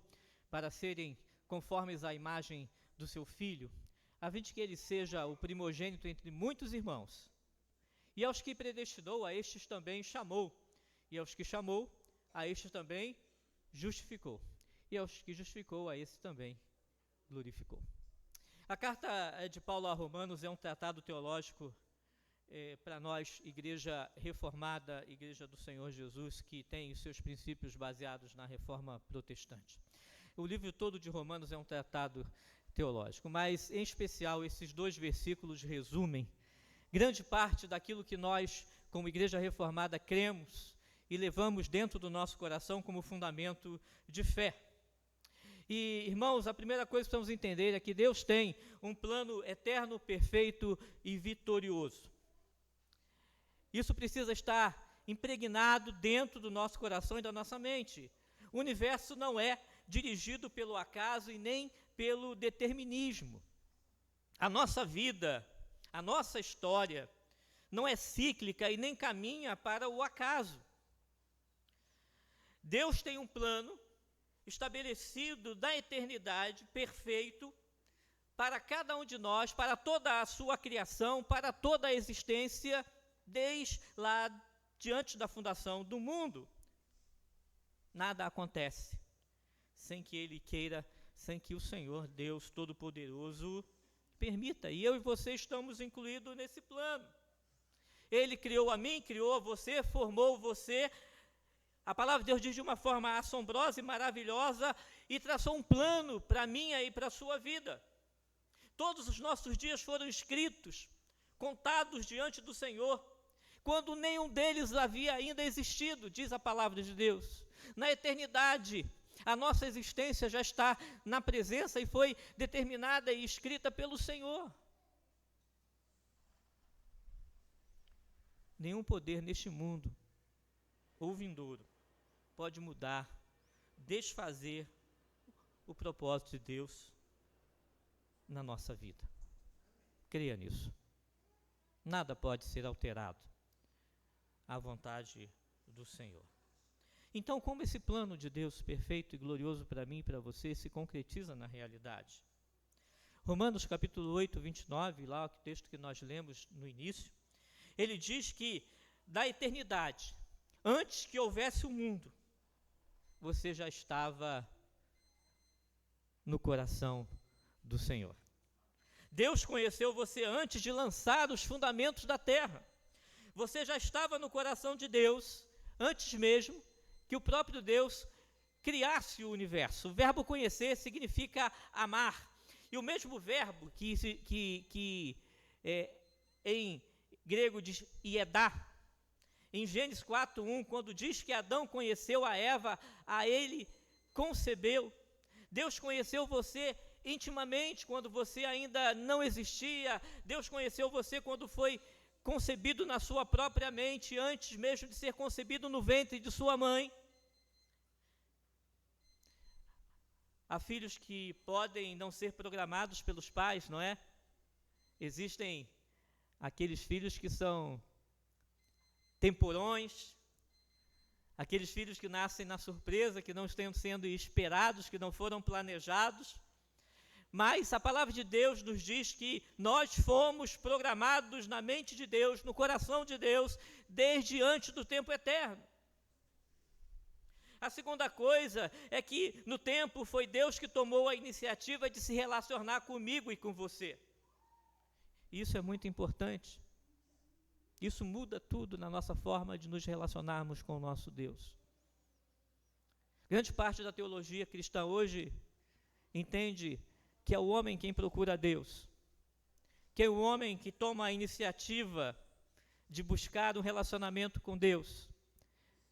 para serem conformes à imagem do seu Filho, a fim de que ele seja o primogênito entre muitos irmãos. E aos que predestinou, a estes também chamou. E aos que chamou, a estes também justificou. E aos que justificou, a estes também glorificou. A carta de Paulo a Romanos é um tratado teológico para nós, Igreja Reformada, Igreja do Senhor Jesus, que tem os seus princípios baseados na Reforma Protestante. O livro todo de Romanos é um tratado teológico, mas, em especial, esses dois versículos resumem grande parte daquilo que nós, como Igreja Reformada, cremos e levamos dentro do nosso coração como fundamento de fé. E, irmãos, a primeira coisa que precisamos entender é que Deus tem um plano eterno, perfeito e vitorioso. Isso precisa estar impregnado dentro do nosso coração e da nossa mente. O universo não é dirigido pelo acaso e nem pelo determinismo. A nossa vida, a nossa história, não é cíclica e nem caminha para o acaso. Deus tem um plano estabelecido da eternidade, perfeito, para cada um de nós, para toda a sua criação, para toda a existência, desde lá diante da fundação do mundo. Nada acontece sem que Ele queira, sem que o Senhor, Deus Todo-Poderoso, permita. E eu e você estamos incluídos nesse plano. Ele criou a mim, criou a você, formou você. A palavra de Deus diz de uma forma assombrosa e maravilhosa e traçou um plano para a minha e para a sua vida. Todos os nossos dias foram escritos, contados diante do Senhor, quando nenhum deles havia ainda existido, diz a palavra de Deus. Na eternidade, a nossa existência já está na presença e foi determinada e escrita pelo Senhor. Nenhum poder neste mundo ou vindouro pode mudar, desfazer o propósito de Deus na nossa vida. Creia nisso. Nada pode ser alterado à vontade do Senhor. Então, como esse plano de Deus perfeito e glorioso para mim e para você se concretiza na realidade? Romanos capítulo 8, 29, lá o texto que nós lemos no início, ele diz que da eternidade, antes que houvesse o mundo, você já estava no coração do Senhor. Deus conheceu você antes de lançar os fundamentos da terra. Você já estava no coração de Deus antes mesmo que o próprio Deus criasse o universo. O verbo conhecer significa amar. E o mesmo verbo que em grego diz iedá, em Gênesis 4:1, quando diz que Adão conheceu a Eva, a ele concebeu. Deus conheceu você intimamente quando você ainda não existia. Deus conheceu você quando foi concebido na sua própria mente, antes mesmo de ser concebido no ventre de sua mãe. Há filhos que podem não ser programados pelos pais, não é? Existem aqueles filhos que são temporões, aqueles filhos que nascem na surpresa, que não estão sendo esperados, que não foram planejados. Mas a palavra de Deus nos diz que nós fomos programados na mente de Deus, no coração de Deus, desde antes do tempo eterno. A segunda coisa é que no tempo foi Deus que tomou a iniciativa de se relacionar comigo e com você. Isso é muito importante. Isso muda tudo na nossa forma de nos relacionarmos com o nosso Deus. Grande parte da teologia cristã hoje entende que é o homem quem procura Deus, que é o homem que toma a iniciativa de buscar um relacionamento com Deus,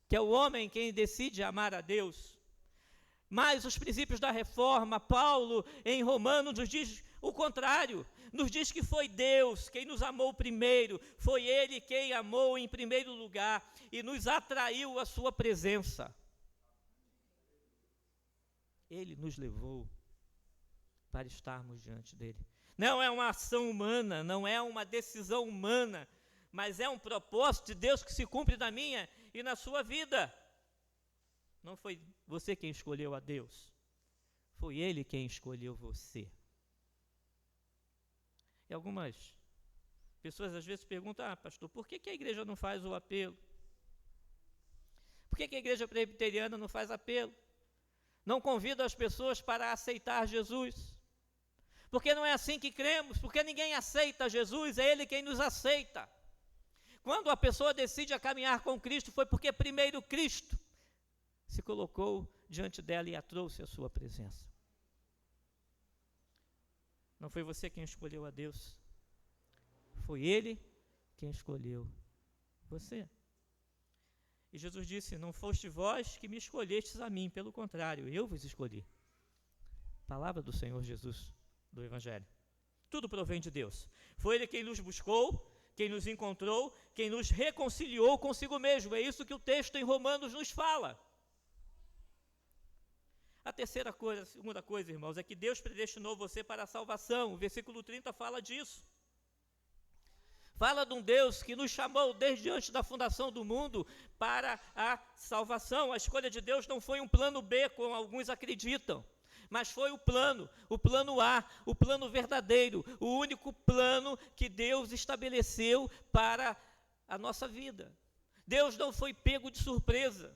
que é o homem quem decide amar a Deus. Mas os princípios da reforma, Paulo em Romanos nos diz o contrário, nos diz que foi Deus quem nos amou primeiro, foi Ele quem amou em primeiro lugar e nos atraiu à sua presença. Ele nos levou para estarmos diante dele. Não é uma ação humana, não é uma decisão humana, mas é um propósito de Deus que se cumpre na minha e na sua vida. Não foi você quem escolheu a Deus, foi Ele quem escolheu você. E algumas pessoas às vezes perguntam, pastor, por que a igreja não faz o apelo? Por que a igreja presbiteriana não faz apelo? Não convida as pessoas para aceitar Jesus? Porque não é assim que cremos, porque ninguém aceita Jesus, é Ele quem nos aceita. Quando a pessoa decide a caminhar com Cristo, foi porque primeiro Cristo se colocou diante dela e a trouxe à sua presença. Não foi você quem escolheu a Deus, foi Ele quem escolheu você. E Jesus disse, não foste vós que me escolhestes a mim, pelo contrário, eu vos escolhi. Palavra do Senhor Jesus, do Evangelho. Tudo provém de Deus. Foi Ele quem nos buscou, quem nos encontrou, quem nos reconciliou consigo mesmo. É isso que o texto em Romanos nos fala. A terceira coisa, a segunda coisa, irmãos, é que Deus predestinou você para a salvação. O versículo 30 fala disso. Fala de um Deus que nos chamou desde antes da fundação do mundo para a salvação. A escolha de Deus não foi um plano B, como alguns acreditam, mas foi o plano A, o plano verdadeiro, o único plano que Deus estabeleceu para a nossa vida. Deus não foi pego de surpresa.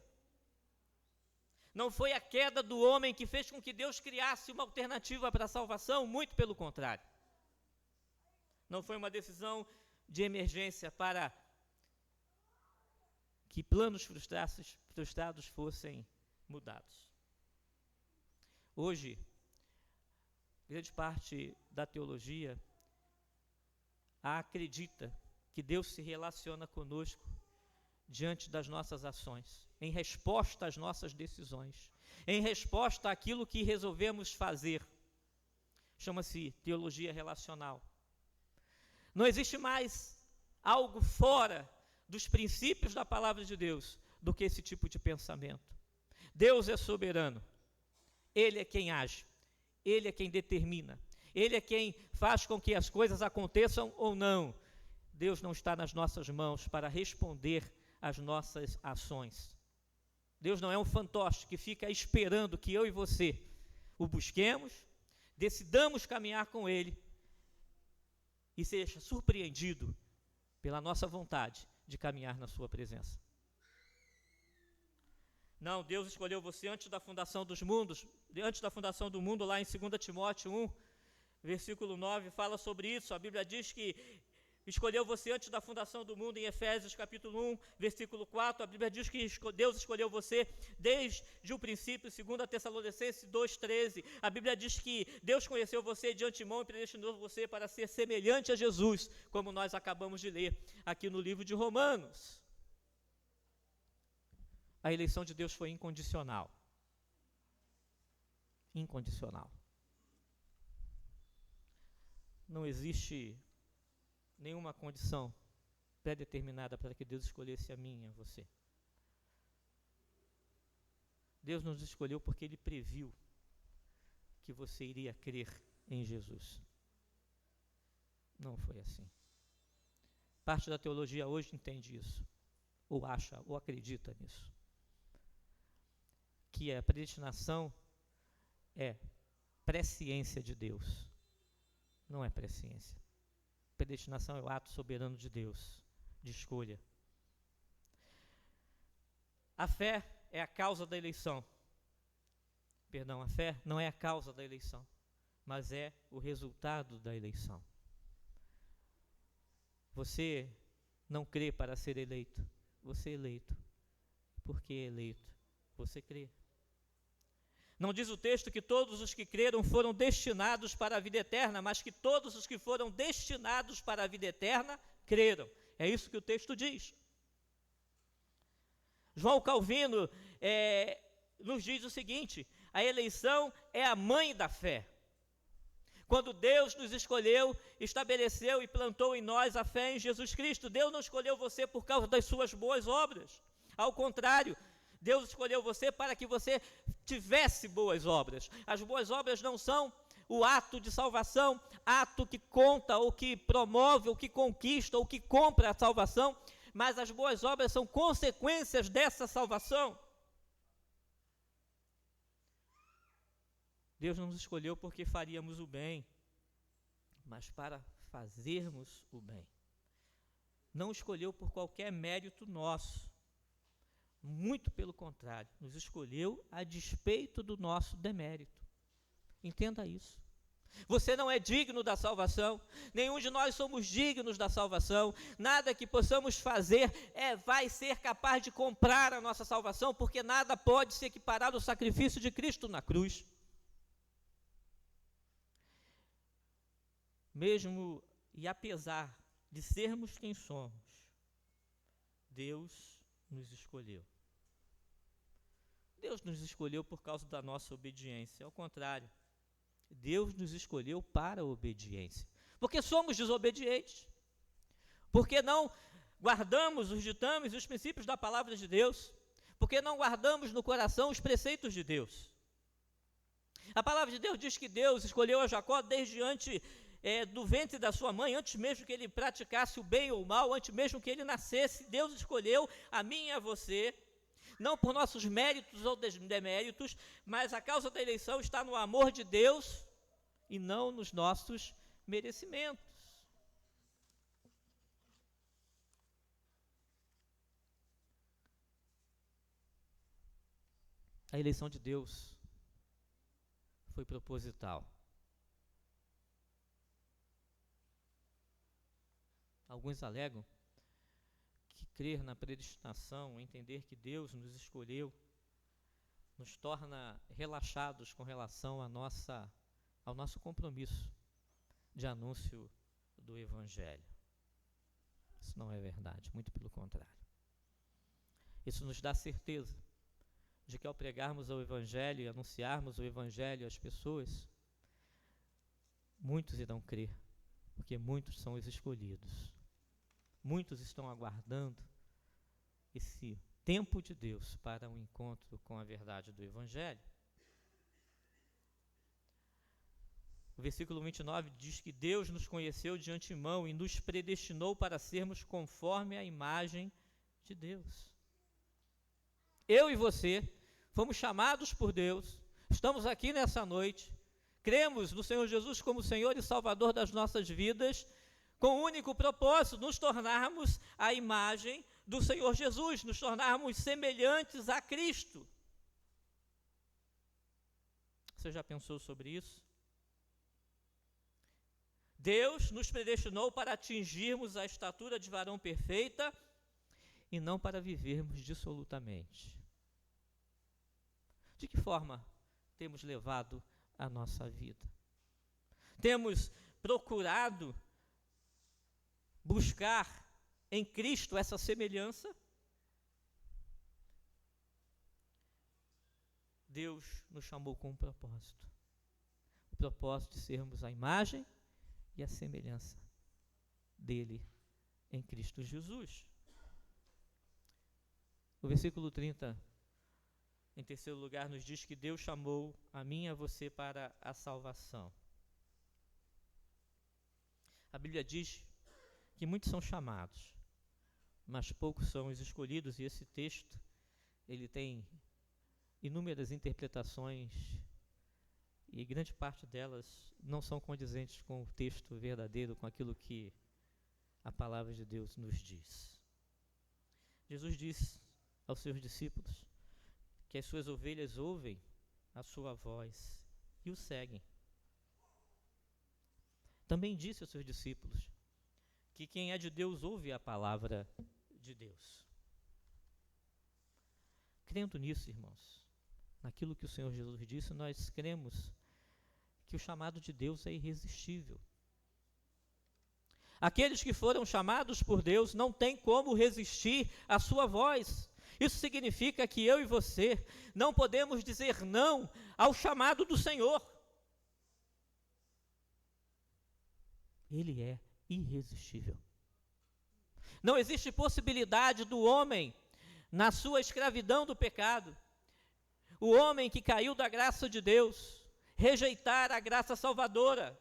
Não foi a queda do homem que fez com que Deus criasse uma alternativa para a salvação, muito pelo contrário. Não foi uma decisão de emergência para que planos frustrados fossem mudados. Hoje, grande parte da teologia acredita que Deus se relaciona conosco diante das nossas ações, em resposta às nossas decisões, em resposta àquilo que resolvemos fazer. Chama-se teologia relacional. Não existe mais algo fora dos princípios da palavra de Deus do que esse tipo de pensamento. Deus é soberano. Ele é quem age. Ele é quem determina. Ele é quem faz com que as coisas aconteçam ou não. Deus não está nas nossas mãos para responder às nossas ações. Deus não é um fantoche que fica esperando que eu e você o busquemos, decidamos caminhar com Ele e seja surpreendido pela nossa vontade de caminhar na sua presença. Não, Deus escolheu você antes da fundação dos mundos, antes da fundação do mundo, lá em 2 Timóteo 1, versículo 9, fala sobre isso. A Bíblia diz que escolheu você antes da fundação do mundo. Em Efésios capítulo 1, versículo 4, a Bíblia diz que Deus escolheu você desde o princípio. 2 Tessalonicenses 2,13, a Bíblia diz que Deus conheceu você de antemão e predestinou você para ser semelhante a Jesus, como nós acabamos de ler aqui no livro de Romanos. A eleição de Deus foi incondicional. Incondicional. Não existe nenhuma condição pré-determinada para que Deus escolhesse a mim e a você. Deus nos escolheu porque Ele previu que você iria crer em Jesus. Não foi assim. Parte da teologia hoje entende isso, ou acha, ou acredita nisso. Que a predestinação é presciência de Deus. Não é presciência. Predestinação é o ato soberano de Deus, de escolha. A fé é a causa da eleição. Perdão, a fé não é a causa da eleição, mas é o resultado da eleição. Você não crê para ser eleito, você é eleito. Porque é eleito, você crê. Não diz o texto que todos os que creram foram destinados para a vida eterna, mas que todos os que foram destinados para a vida eterna creram. É isso que o texto diz. João Calvino nos diz o seguinte: a eleição é a mãe da fé. Quando Deus nos escolheu, estabeleceu e plantou em nós a fé em Jesus Cristo. Deus não escolheu você por causa das suas boas obras. Ao contrário, Deus escolheu você para que você tivesse boas obras. As boas obras não são o ato de salvação, ato que conta, ou que promove, ou que conquista, ou que compra a salvação, mas as boas obras são consequências dessa salvação. Deus não nos escolheu porque faríamos o bem, mas para fazermos o bem. Não escolheu por qualquer mérito nosso. Muito pelo contrário, nos escolheu a despeito do nosso demérito. Entenda isso. Você não é digno da salvação, nenhum de nós somos dignos da salvação, nada que possamos fazer vai ser capaz de comprar a nossa salvação, porque nada pode se equiparar ao sacrifício de Cristo na cruz. Mesmo e apesar de sermos quem somos, Deus nos escolheu. Deus nos escolheu por causa da nossa obediência. Ao contrário, Deus nos escolheu para a obediência. Porque somos desobedientes. Porque não guardamos os ditames e os princípios da palavra de Deus. Porque não guardamos no coração os preceitos de Deus. A palavra de Deus diz que Deus escolheu a Jacó desde antes do ventre da sua mãe, antes mesmo que ele praticasse o bem ou o mal, antes mesmo que ele nascesse. Deus escolheu a mim e a você, não por nossos méritos ou deméritos, mas a causa da eleição está no amor de Deus e não nos nossos merecimentos. A eleição de Deus foi proposital. Alguns alegam que crer na predestinação, entender que Deus nos escolheu, nos torna relaxados com relação ao nosso compromisso de anúncio do Evangelho. Isso não é verdade, muito pelo contrário. Isso nos dá certeza de que ao pregarmos o Evangelho e anunciarmos o Evangelho às pessoas, muitos irão crer, porque muitos são os escolhidos. Muitos estão aguardando esse tempo de Deus para um encontro com a verdade do Evangelho. O versículo 29 diz que Deus nos conheceu de antemão e nos predestinou para sermos conforme a imagem de Deus. Eu e você fomos chamados por Deus, estamos aqui nessa noite, cremos no Senhor Jesus como Senhor e Salvador das nossas vidas, com o único propósito, nos tornarmos a imagem do Senhor Jesus, nos tornarmos semelhantes a Cristo. Você já pensou sobre isso? Deus nos predestinou para atingirmos a estatura de varão perfeita e não para vivermos dissolutamente. De que forma temos levado a nossa vida? Temos procurado buscar em Cristo essa semelhança? Deus nos chamou com um propósito. O propósito de sermos a imagem e a semelhança dele em Cristo Jesus. O versículo 30, em terceiro lugar, nos diz que Deus chamou a mim e a você para a salvação. A Bíblia diz que muitos são chamados, mas poucos são os escolhidos, e esse texto ele tem inúmeras interpretações e grande parte delas não são condizentes com o texto verdadeiro, com aquilo que a palavra de Deus nos diz. Jesus disse aos seus discípulos que as suas ovelhas ouvem a sua voz e o seguem. Também disse aos seus discípulos que quem é de Deus ouve a palavra de Deus. Crendo nisso, irmãos, naquilo que o Senhor Jesus disse, nós cremos que o chamado de Deus é irresistível. Aqueles que foram chamados por Deus não têm como resistir à sua voz. Isso significa que eu e você não podemos dizer não ao chamado do Senhor. Ele é irresistível. Não existe possibilidade do homem, na sua escravidão do pecado, o homem que caiu da graça de Deus, rejeitar a graça salvadora.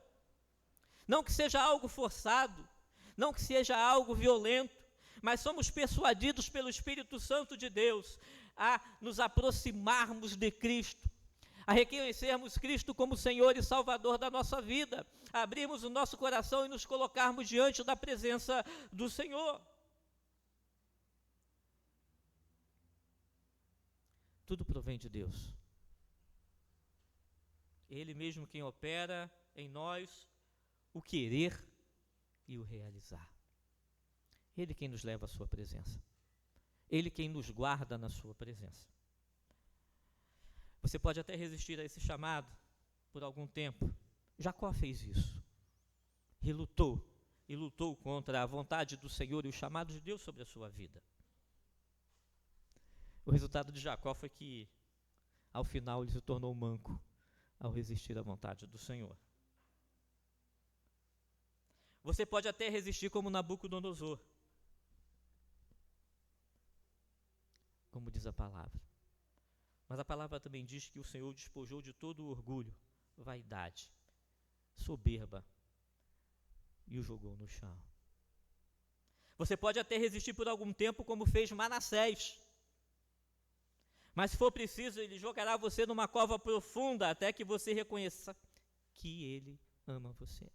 Não que seja algo forçado, não que seja algo violento, mas somos persuadidos pelo Espírito Santo de Deus a nos aproximarmos de Cristo, a reconhecermos Cristo como Senhor e Salvador da nossa vida, a abrirmos o nosso coração e nos colocarmos diante da presença do Senhor. Tudo provém de Deus. Ele mesmo quem opera em nós o querer e o realizar. Ele quem nos leva à sua presença. Ele quem nos guarda na sua presença. Você pode até resistir a esse chamado por algum tempo. Jacó fez isso. E lutou contra a vontade do Senhor e o chamado de Deus sobre a sua vida. O resultado de Jacó foi que, ao final, ele se tornou manco ao resistir à vontade do Senhor. Você pode até resistir como Nabucodonosor, como diz a palavra. Mas a palavra também diz que o Senhor despojou de todo o orgulho, vaidade, soberba e o jogou no chão. Você pode até resistir por algum tempo, como fez Manassés. Mas se for preciso, ele jogará você numa cova profunda até que você reconheça que ele ama você.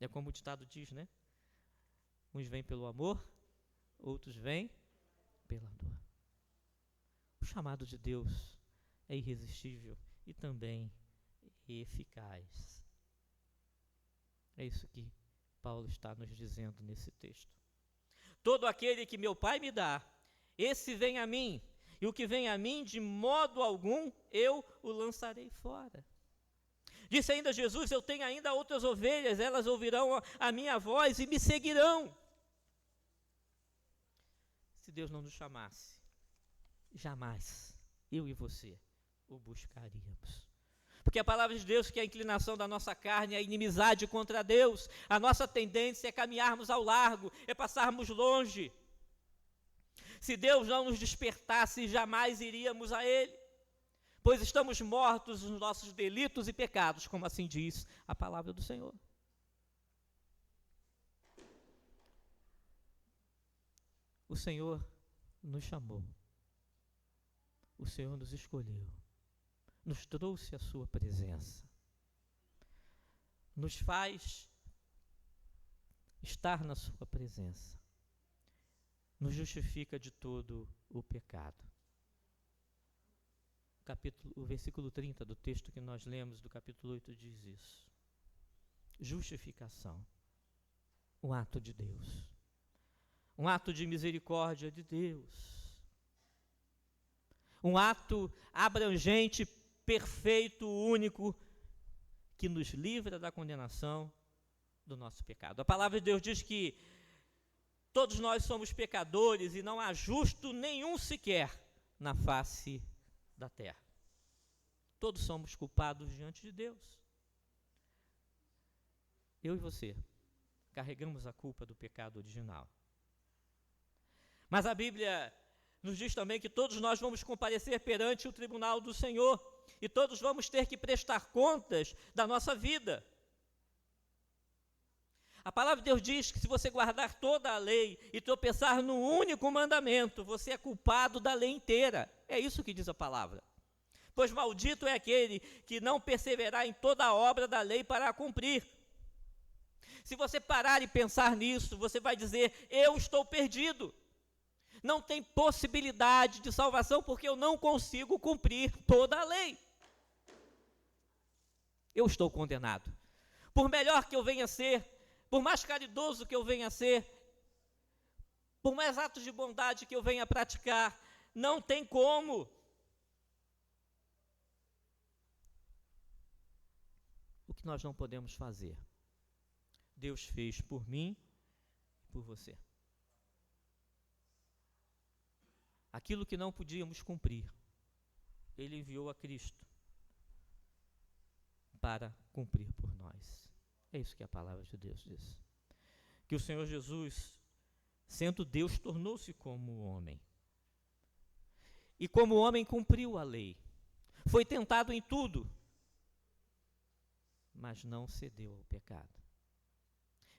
É como o ditado diz, né? Uns vêm pelo amor, outros vêm pela dor. chamado de Deus é irresistível e também eficaz. É isso que Paulo está nos dizendo nesse texto. Todo aquele que meu Pai me dá, esse vem a mim, e o que vem a mim, de modo algum, eu o lançarei fora. Disse ainda Jesus, eu tenho ainda outras ovelhas, elas ouvirão a minha voz e me seguirão. Se Deus não nos chamasse, jamais eu e você o buscaríamos. Porque a palavra de Deus, que é a inclinação da nossa carne, é a inimizade contra Deus. A nossa tendência é caminharmos ao largo, é passarmos longe. Se Deus não nos despertasse, jamais iríamos a Ele, pois estamos mortos nos nossos delitos e pecados, como assim diz a palavra do Senhor. O Senhor nos chamou, o Senhor nos escolheu, nos trouxe a sua presença, nos faz estar na sua presença, nos justifica de todo o pecado. O versículo 30 do texto que nós lemos do capítulo 8 diz isso. Justificação, um ato de Deus, um ato de misericórdia de Deus, um ato abrangente, perfeito, único, que nos livra da condenação do nosso pecado. A palavra de Deus diz que todos nós somos pecadores e não há justo nenhum sequer na face da terra. Todos somos culpados diante de Deus. Eu e você carregamos a culpa do pecado original. Mas a Bíblia nos diz também que todos nós vamos comparecer perante o tribunal do Senhor e todos vamos ter que prestar contas da nossa vida. A palavra de Deus diz que se você guardar toda a lei e tropeçar num único mandamento, você é culpado da lei inteira. É isso que diz a palavra. Pois maldito é aquele que não perseverar em toda a obra da lei para a cumprir. Se você parar e pensar nisso, você vai dizer, eu estou perdido. Não tem possibilidade de salvação porque eu não consigo cumprir toda a lei. Eu estou condenado. Por melhor que eu venha a ser, por mais caridoso que eu venha a ser, por mais atos de bondade que eu venha a praticar, não tem como. O que nós não podemos fazer, Deus fez por mim e por você. Aquilo que não podíamos cumprir, Ele enviou a Cristo para cumprir por nós. É isso que a palavra de Deus diz. Que o Senhor Jesus, sendo Deus, tornou-se como homem. E como homem cumpriu a lei. Foi tentado em tudo, mas não cedeu ao pecado.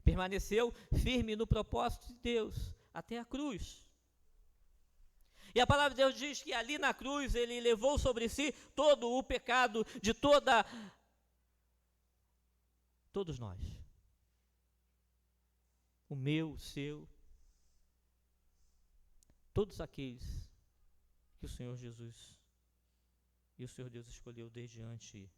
Permaneceu firme no propósito de Deus, até a cruz. E a palavra de Deus diz que ali na cruz Ele levou sobre si todo o pecado de todos nós. O meu, o seu, todos aqueles que o Senhor Jesus e o Senhor Deus escolheu desde antes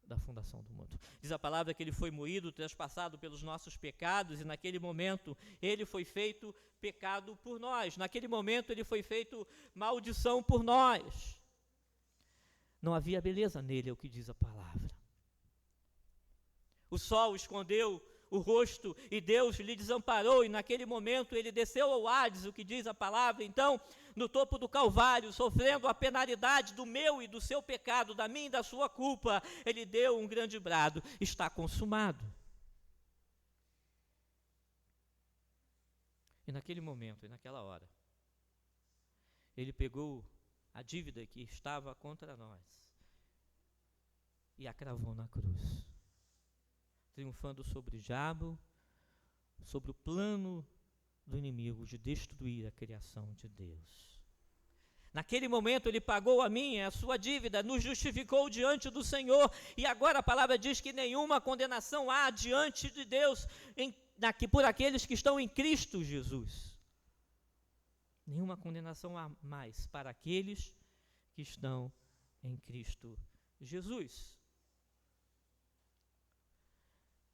da fundação do mundo. Diz a palavra que Ele foi moído, traspassado pelos nossos pecados, e naquele momento Ele foi feito pecado por nós. Naquele momento Ele foi feito maldição por nós. Não havia beleza nele, é o que diz a palavra. O sol escondeu o rosto e Deus lhe desamparou, e naquele momento Ele desceu ao Hades, o que diz a palavra. Então, no topo do Calvário, sofrendo a penalidade do meu e do seu pecado, da minha e da sua culpa, Ele deu um grande brado: está consumado. E naquele momento, e naquela hora, Ele pegou a dívida que estava contra nós e a cravou na cruz, triunfando sobre o diabo, sobre o plano do inimigo de destruir a criação de Deus. Naquele momento Ele pagou a minha e a sua dívida, nos justificou diante do Senhor, e agora a palavra diz que nenhuma condenação há diante de Deus por aqueles que estão em Cristo Jesus. Nenhuma condenação há mais para aqueles que estão em Cristo Jesus.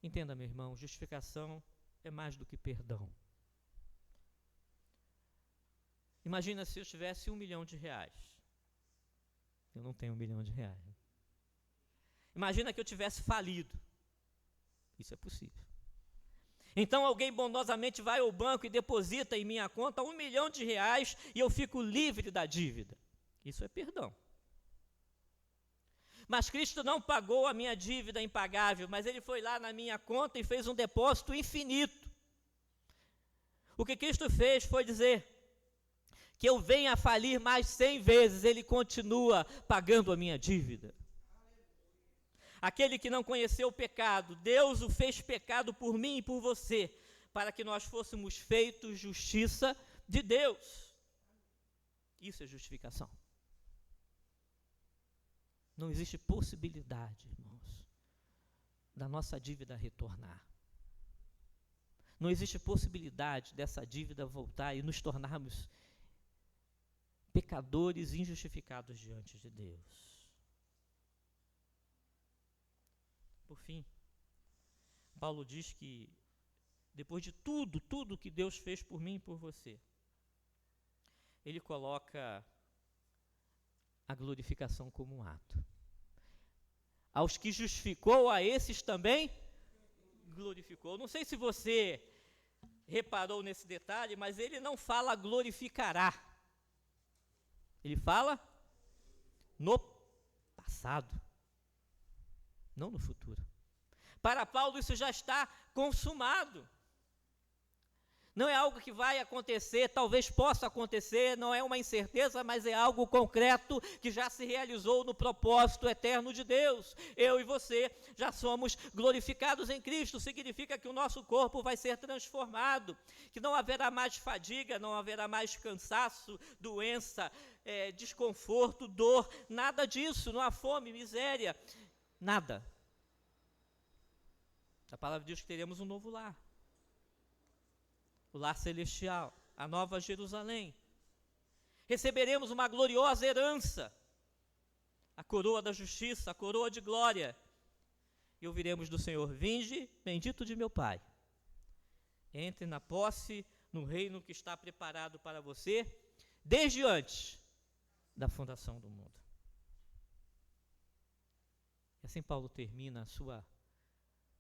Entenda, meu irmão, justificação é mais do que perdão. Imagina se eu tivesse R$1 milhão. Eu não tenho R$1 milhão. Imagina que eu tivesse falido. Isso é possível. Então alguém bondosamente vai ao banco e deposita em minha conta R$1 milhão e eu fico livre da dívida. Isso é perdão. Mas Cristo não pagou a minha dívida impagável, mas Ele foi lá na minha conta e fez um depósito infinito. O que Cristo fez foi dizer que eu venha a falir mais 100 vezes, Ele continua pagando a minha dívida. Aquele que não conheceu o pecado, Deus o fez pecado por mim e por você, para que nós fôssemos feitos justiça de Deus. Isso é justificação. Não existe possibilidade, irmãos, da nossa dívida retornar. Não existe possibilidade dessa dívida voltar e nos tornarmos pecadores injustificados diante de Deus. Por fim, Paulo diz que depois de tudo que Deus fez por mim e por você, ele coloca a glorificação como um ato. Aos que justificou, a esses também glorificou. Não sei se você reparou nesse detalhe, mas ele não fala glorificará. Ele fala no passado, não no futuro. Para Paulo isso já está consumado. Não é algo que vai acontecer, talvez possa acontecer, não é uma incerteza, mas é algo concreto que já se realizou no propósito eterno de Deus. Eu e você já somos glorificados em Cristo, significa que o nosso corpo vai ser transformado, que não haverá mais fadiga, não haverá mais cansaço, doença, desconforto, dor, nada disso, não há fome, miséria, nada. A palavra diz que teremos um novo lar. O lar celestial, a nova Jerusalém. Receberemos uma gloriosa herança, a coroa da justiça, a coroa de glória. E ouviremos do Senhor: vinde, bendito de meu Pai. Entre na posse, no reino que está preparado para você, desde antes da fundação do mundo. E assim Paulo termina a sua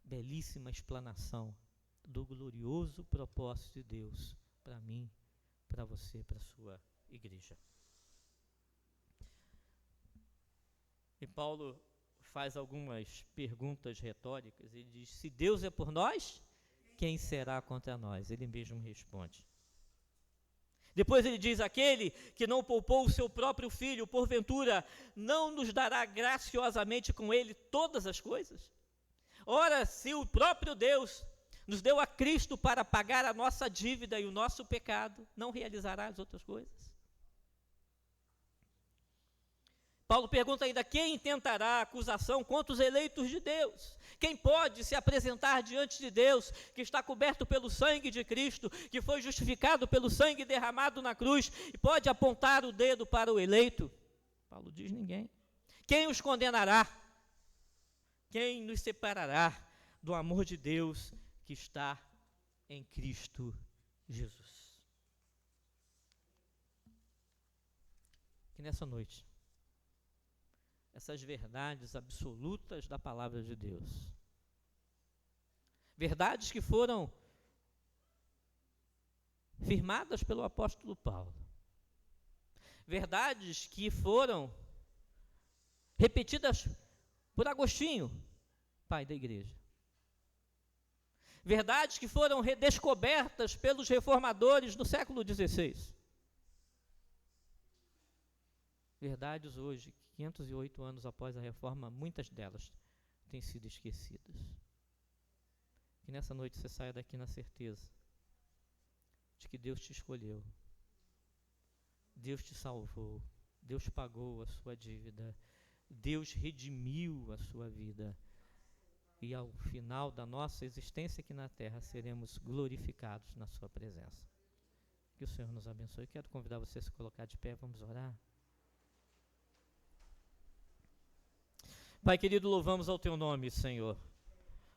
belíssima explanação do glorioso propósito de Deus para mim, para você, para a sua igreja. E Paulo faz algumas perguntas retóricas. Ele diz: se Deus é por nós, quem será contra nós? Ele mesmo responde. Depois ele diz: aquele que não poupou o seu próprio filho, porventura não nos dará graciosamente com ele todas as coisas? Ora, se o próprio Deus nos deu a Cristo para pagar a nossa dívida e o nosso pecado, não realizará as outras coisas? Paulo pergunta ainda: quem intentará acusação contra os eleitos de Deus? Quem pode se apresentar diante de Deus, que está coberto pelo sangue de Cristo, que foi justificado pelo sangue derramado na cruz, e pode apontar o dedo para o eleito? Paulo diz: ninguém. Quem os condenará? Quem nos separará do amor de Deus que está em Cristo Jesus? Que nessa noite, essas verdades absolutas da palavra de Deus, verdades que foram firmadas pelo apóstolo Paulo, verdades que foram repetidas por Agostinho, pai da igreja, verdades que foram redescobertas pelos reformadores do século XVI, verdades hoje, 508 anos após a reforma, muitas delas têm sido esquecidas. Que nessa noite você saia daqui na certeza de que Deus te escolheu, Deus te salvou, Deus pagou a sua dívida, Deus redimiu a sua vida, e ao final da nossa existência aqui na terra seremos glorificados na sua presença. Que o Senhor nos abençoe. Eu quero convidar você a se colocar de pé, vamos orar. Pai querido, louvamos ao teu nome, Senhor,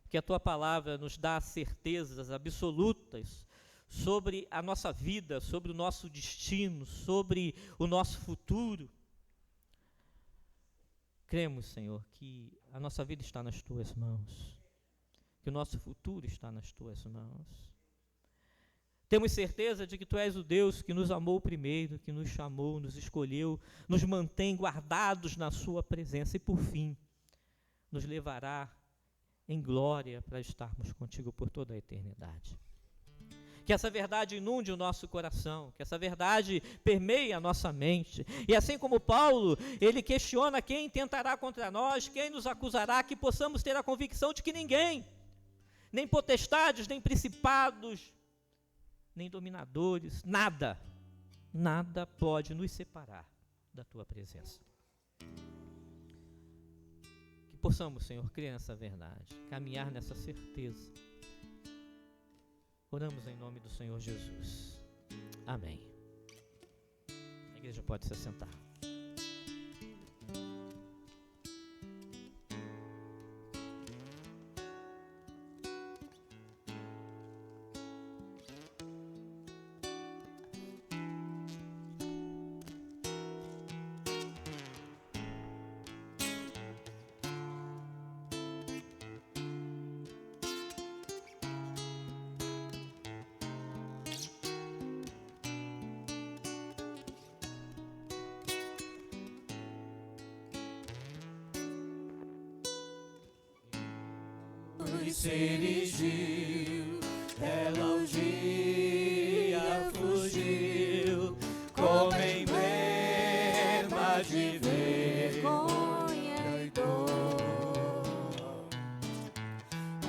porque a tua palavra nos dá certezas absolutas sobre a nossa vida, sobre o nosso destino, sobre o nosso futuro. Cremos, Senhor, que a nossa vida está nas tuas mãos, que o nosso futuro está nas tuas mãos. Temos certeza de que tu és o Deus que nos amou primeiro, que nos chamou, nos escolheu, nos mantém guardados na sua presença e, por fim, nos levará em glória para estarmos contigo por toda a eternidade. Que essa verdade inunde o nosso coração, que essa verdade permeie a nossa mente. E assim como Paulo, ele questiona quem tentará contra nós, quem nos acusará, que possamos ter a convicção de que ninguém, nem potestades, nem principados, nem dominadores, nada pode nos separar da tua presença. Que possamos, Senhor, crer nessa verdade, caminhar nessa certeza. Oramos em nome do Senhor Jesus. Amém. A igreja pode se assentar. Se erigiu, ela um dia fugiu, como emblema de vergonha e dor.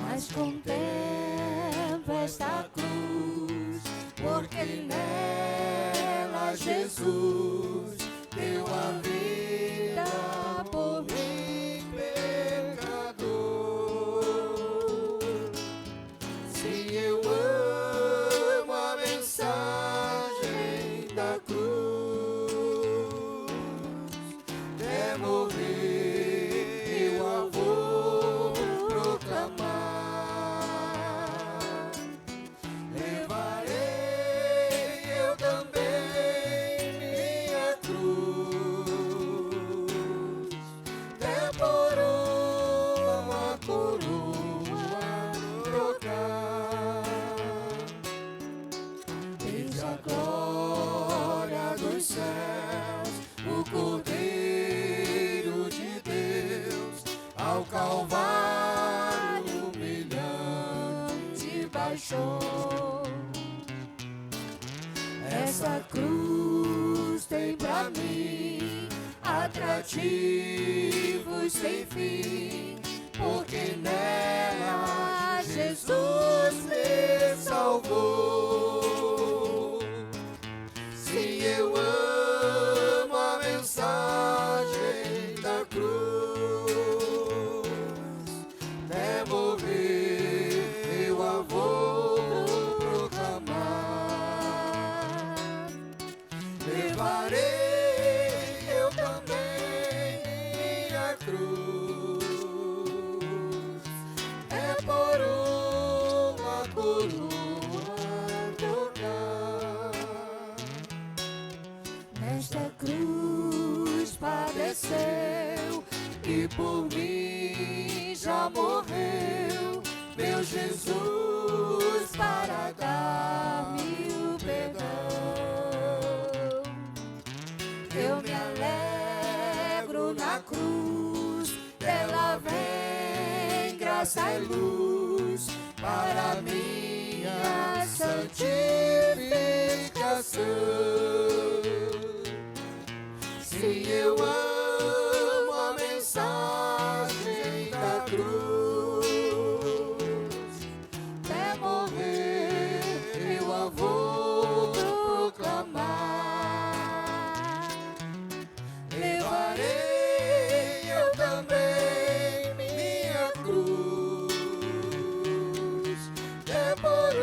Mas contempla esta cruz, porque nela Jesus deu a vida por mim. Calvário humilhante baixou. Essa cruz tem pra mim atrativos sem fim, porque nela Jesus me salvou. Se eu amo a mensagem da cruz, e por mim já morreu meu Jesus para dar-me o perdão. Eu me alegro na cruz, dela vem graça e luz para minha santificação. Se eu amo a mensagem da cruz, até morrer eu a vou proclamar. Levarei eu também minha cruz, é por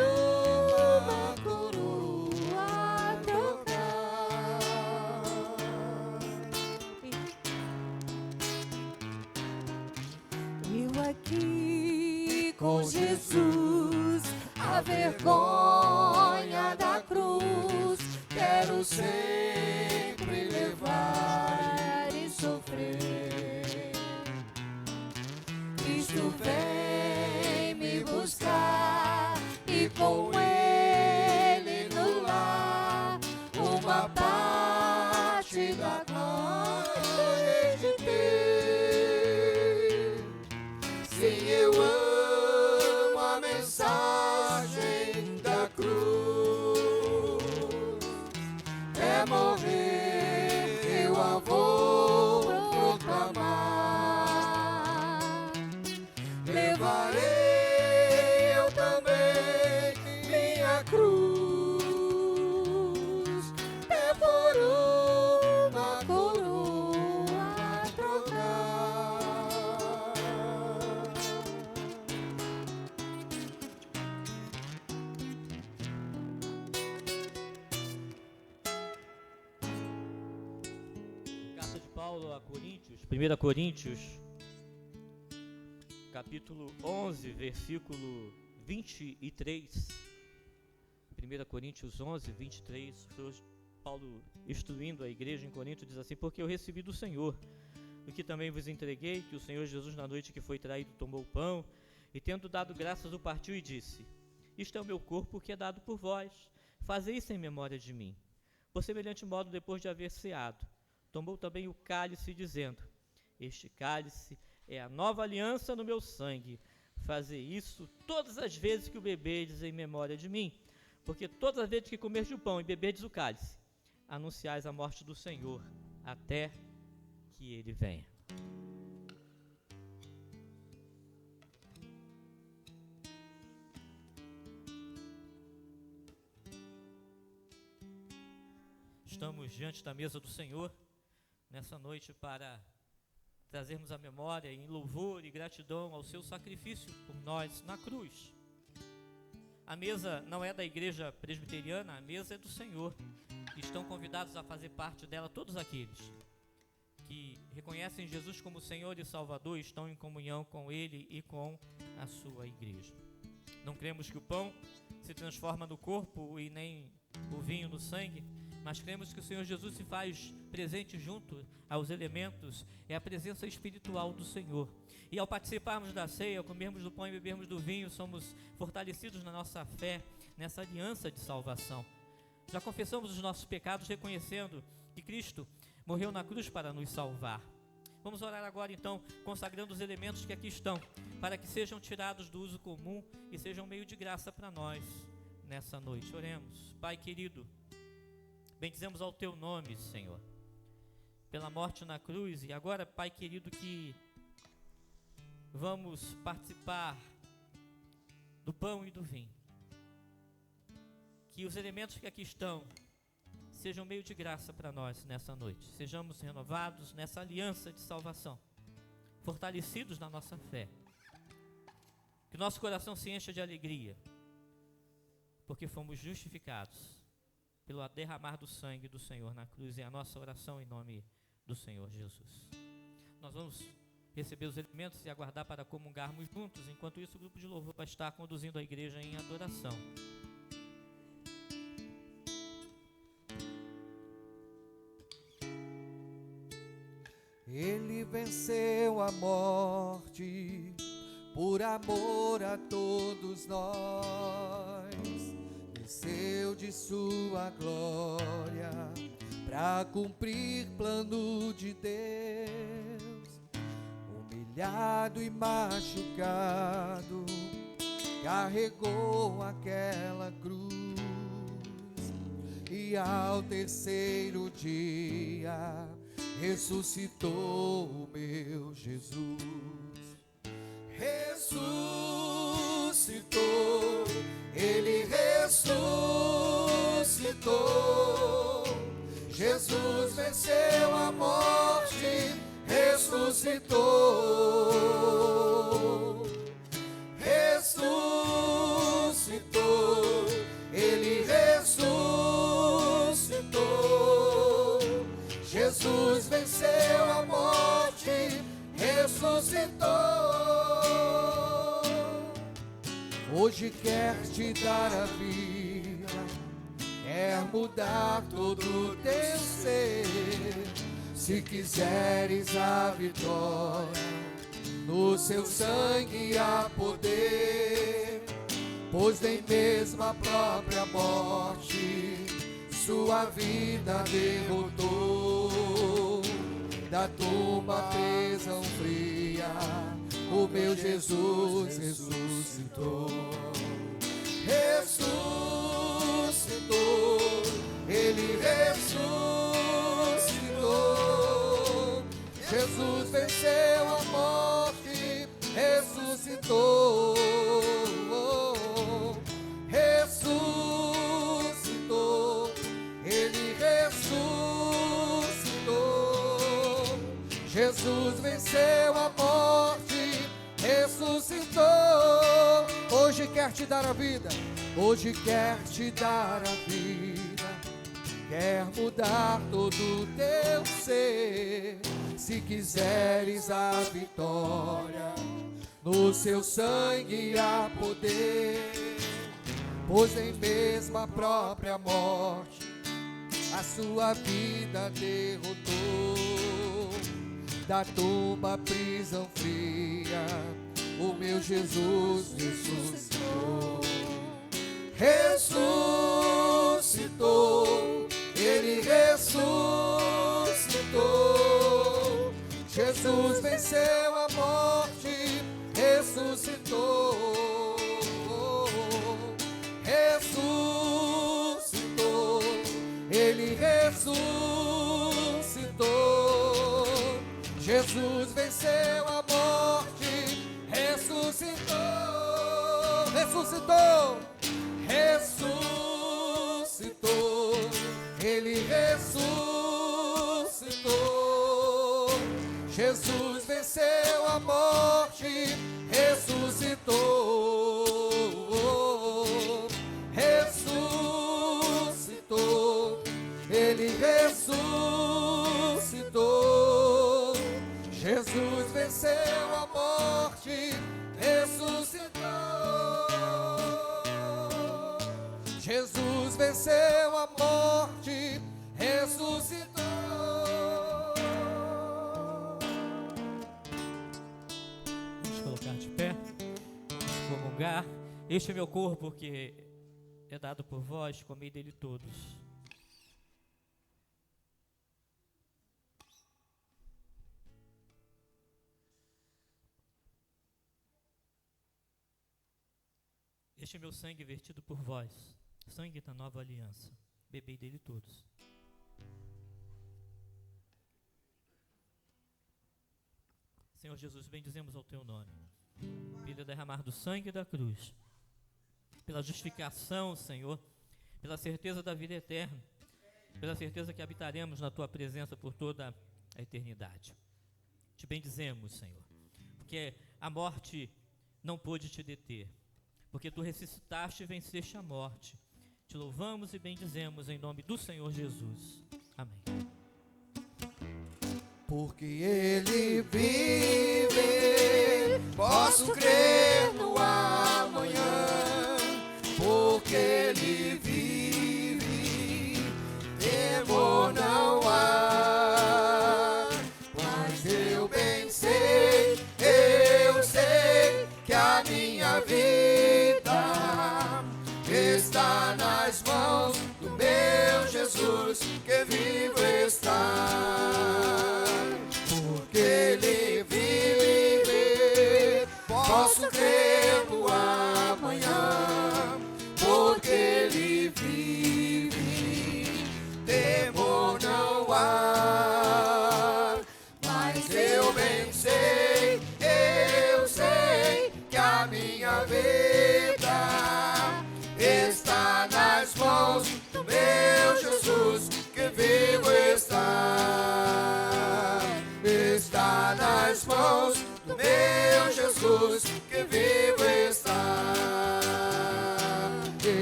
uma coroa trocar. aqui com Jesus, a vergonha da cruz, quero sempre levar e sofrer. Cristo vem me buscar e com Ele no lar, uma parte da glória de ter. Sim, eu amo a mensagem da cruz. É morrer, eu a vou proclamar. Levarei eu também minha cruz, é por uma coroa a trocar. Carta de Paulo a Coríntios, 1 Coríntios, capítulo 11, versículo 23. 1 Coríntios 11, 23. Paulo, instruindo a igreja em Corinto, diz assim: porque eu recebi do Senhor o que também vos entreguei, que o Senhor Jesus, na noite que foi traído, tomou o pão e, tendo dado graças, o partiu e disse: isto é o meu corpo que é dado por vós, fazei isso em memória de mim. Por semelhante modo, depois de haver ceado, tomou também o cálice, dizendo: este cálice é a nova aliança no meu sangue. Fazer isso todas as vezes que o beberdes em memória de mim. Porque todas as vezes que comerdes o pão e beberdes o cálice, anunciais a morte do Senhor, até que Ele venha. Estamos diante da mesa do Senhor nessa noite para trazermos a memória em louvor e gratidão ao seu sacrifício por nós na cruz. A mesa não é da igreja presbiteriana, a mesa é do Senhor. E estão convidados a fazer parte dela todos aqueles que reconhecem Jesus como Senhor e Salvador e estão em comunhão com Ele e com a sua igreja. Não cremos que o pão se transforma no corpo e nem o vinho no sangue, mas cremos que o Senhor Jesus se faz presente junto aos elementos, é a presença espiritual do Senhor. E ao participarmos da ceia, ao comermos do pão e bebermos do vinho, somos fortalecidos na nossa fé, nessa aliança de salvação. Já confessamos os nossos pecados, reconhecendo que Cristo morreu na cruz para nos salvar. Vamos orar agora então, consagrando os elementos que aqui estão, para que sejam tirados do uso comum e sejam meio de graça para nós nessa noite. Oremos. Pai querido, bendizemos ao Teu nome, Senhor, pela morte na cruz. E agora, Pai querido, que vamos participar do pão e do vinho. Que os elementos que aqui estão sejam meio de graça para nós nessa noite. Sejamos renovados nessa aliança de salvação, fortalecidos na nossa fé. Que nosso coração se encha de alegria, porque fomos justificados pelo derramar do sangue do Senhor na cruz. É a nossa oração em nome do Senhor Jesus. Nós vamos receber os elementos e aguardar para comungarmos juntos. Enquanto isso, o grupo de louvor vai estar conduzindo a igreja em adoração. Ele venceu a morte por amor a todos nós. Desceu de sua glória para cumprir plano de Deus. Humilhado e machucado, carregou aquela cruz. E ao terceiro dia ressuscitou o meu Jesus. Ressuscitou, Ele ressuscitou. Jesus venceu a morte, ressuscitou. Ressuscitou, Ele ressuscitou. Jesus venceu a morte, ressuscitou. hoje quer te dar a vida, quer mudar todo o teu ser. Se quiseres a vitória, no seu sangue há poder, pois nem mesmo a própria morte sua vida derrotou. Da tumba prisão fria, o meu Jesus ressuscitou. Ressuscitou, Ele ressuscitou. Jesus venceu a morte, ressuscitou. Ressuscitou, Ele ressuscitou. Jesus venceu a morte, ressuscitou. Hoje quer te dar a vida, hoje quer te dar a vida, quer mudar todo o teu ser. Se quiseres a vitória, no seu sangue há poder, pois nem mesmo a própria morte a sua vida derrotou. Da tumba prisão fria, o meu Jesus ressuscitou. Ressuscitou, Ele ressuscitou. Jesus venceu a morte, ressuscitou. Ressuscitou, Ele ressuscitou. Jesus venceu a morte, ressuscitou. Ressuscitou, ressuscitou. Ele ressuscitou. Jesus venceu a morte, ressuscitou. Ressuscitou, Ele ressuscitou. Jesus venceu a morte, ressuscitou. Jesus venceu a morte, ressuscitou. Vamos colocar de pé, vamos comungar. Este é meu corpo que é dado por vós, comei dele todos. Este é meu sangue vertido por vós, sangue da nova aliança. Bebei dele todos. Senhor Jesus, bendizemos ao teu nome, pelo derramar do sangue da cruz, pela justificação, Senhor, pela certeza da vida eterna, pela certeza que habitaremos na tua presença por toda a eternidade. Te bendizemos, Senhor, porque a morte não pôde te deter, porque tu ressuscitaste e venceste a morte. Te louvamos e bendizemos em nome do Senhor Jesus. Amém. Porque Ele vive, posso crer no amanhã. Porque Ele vive, temor não há. Mas eu bem sei, que a minha vida está nas mãos do meu Jesus, que vivo está. Porque Ele vive, posso crer no amanhã. Porque Ele vive, temor não há. Mas eu bem sei, que a minha vida está nas mãos do meu Jesus, que vivo está. Está nas mãos do meu Jesus, que vivo está.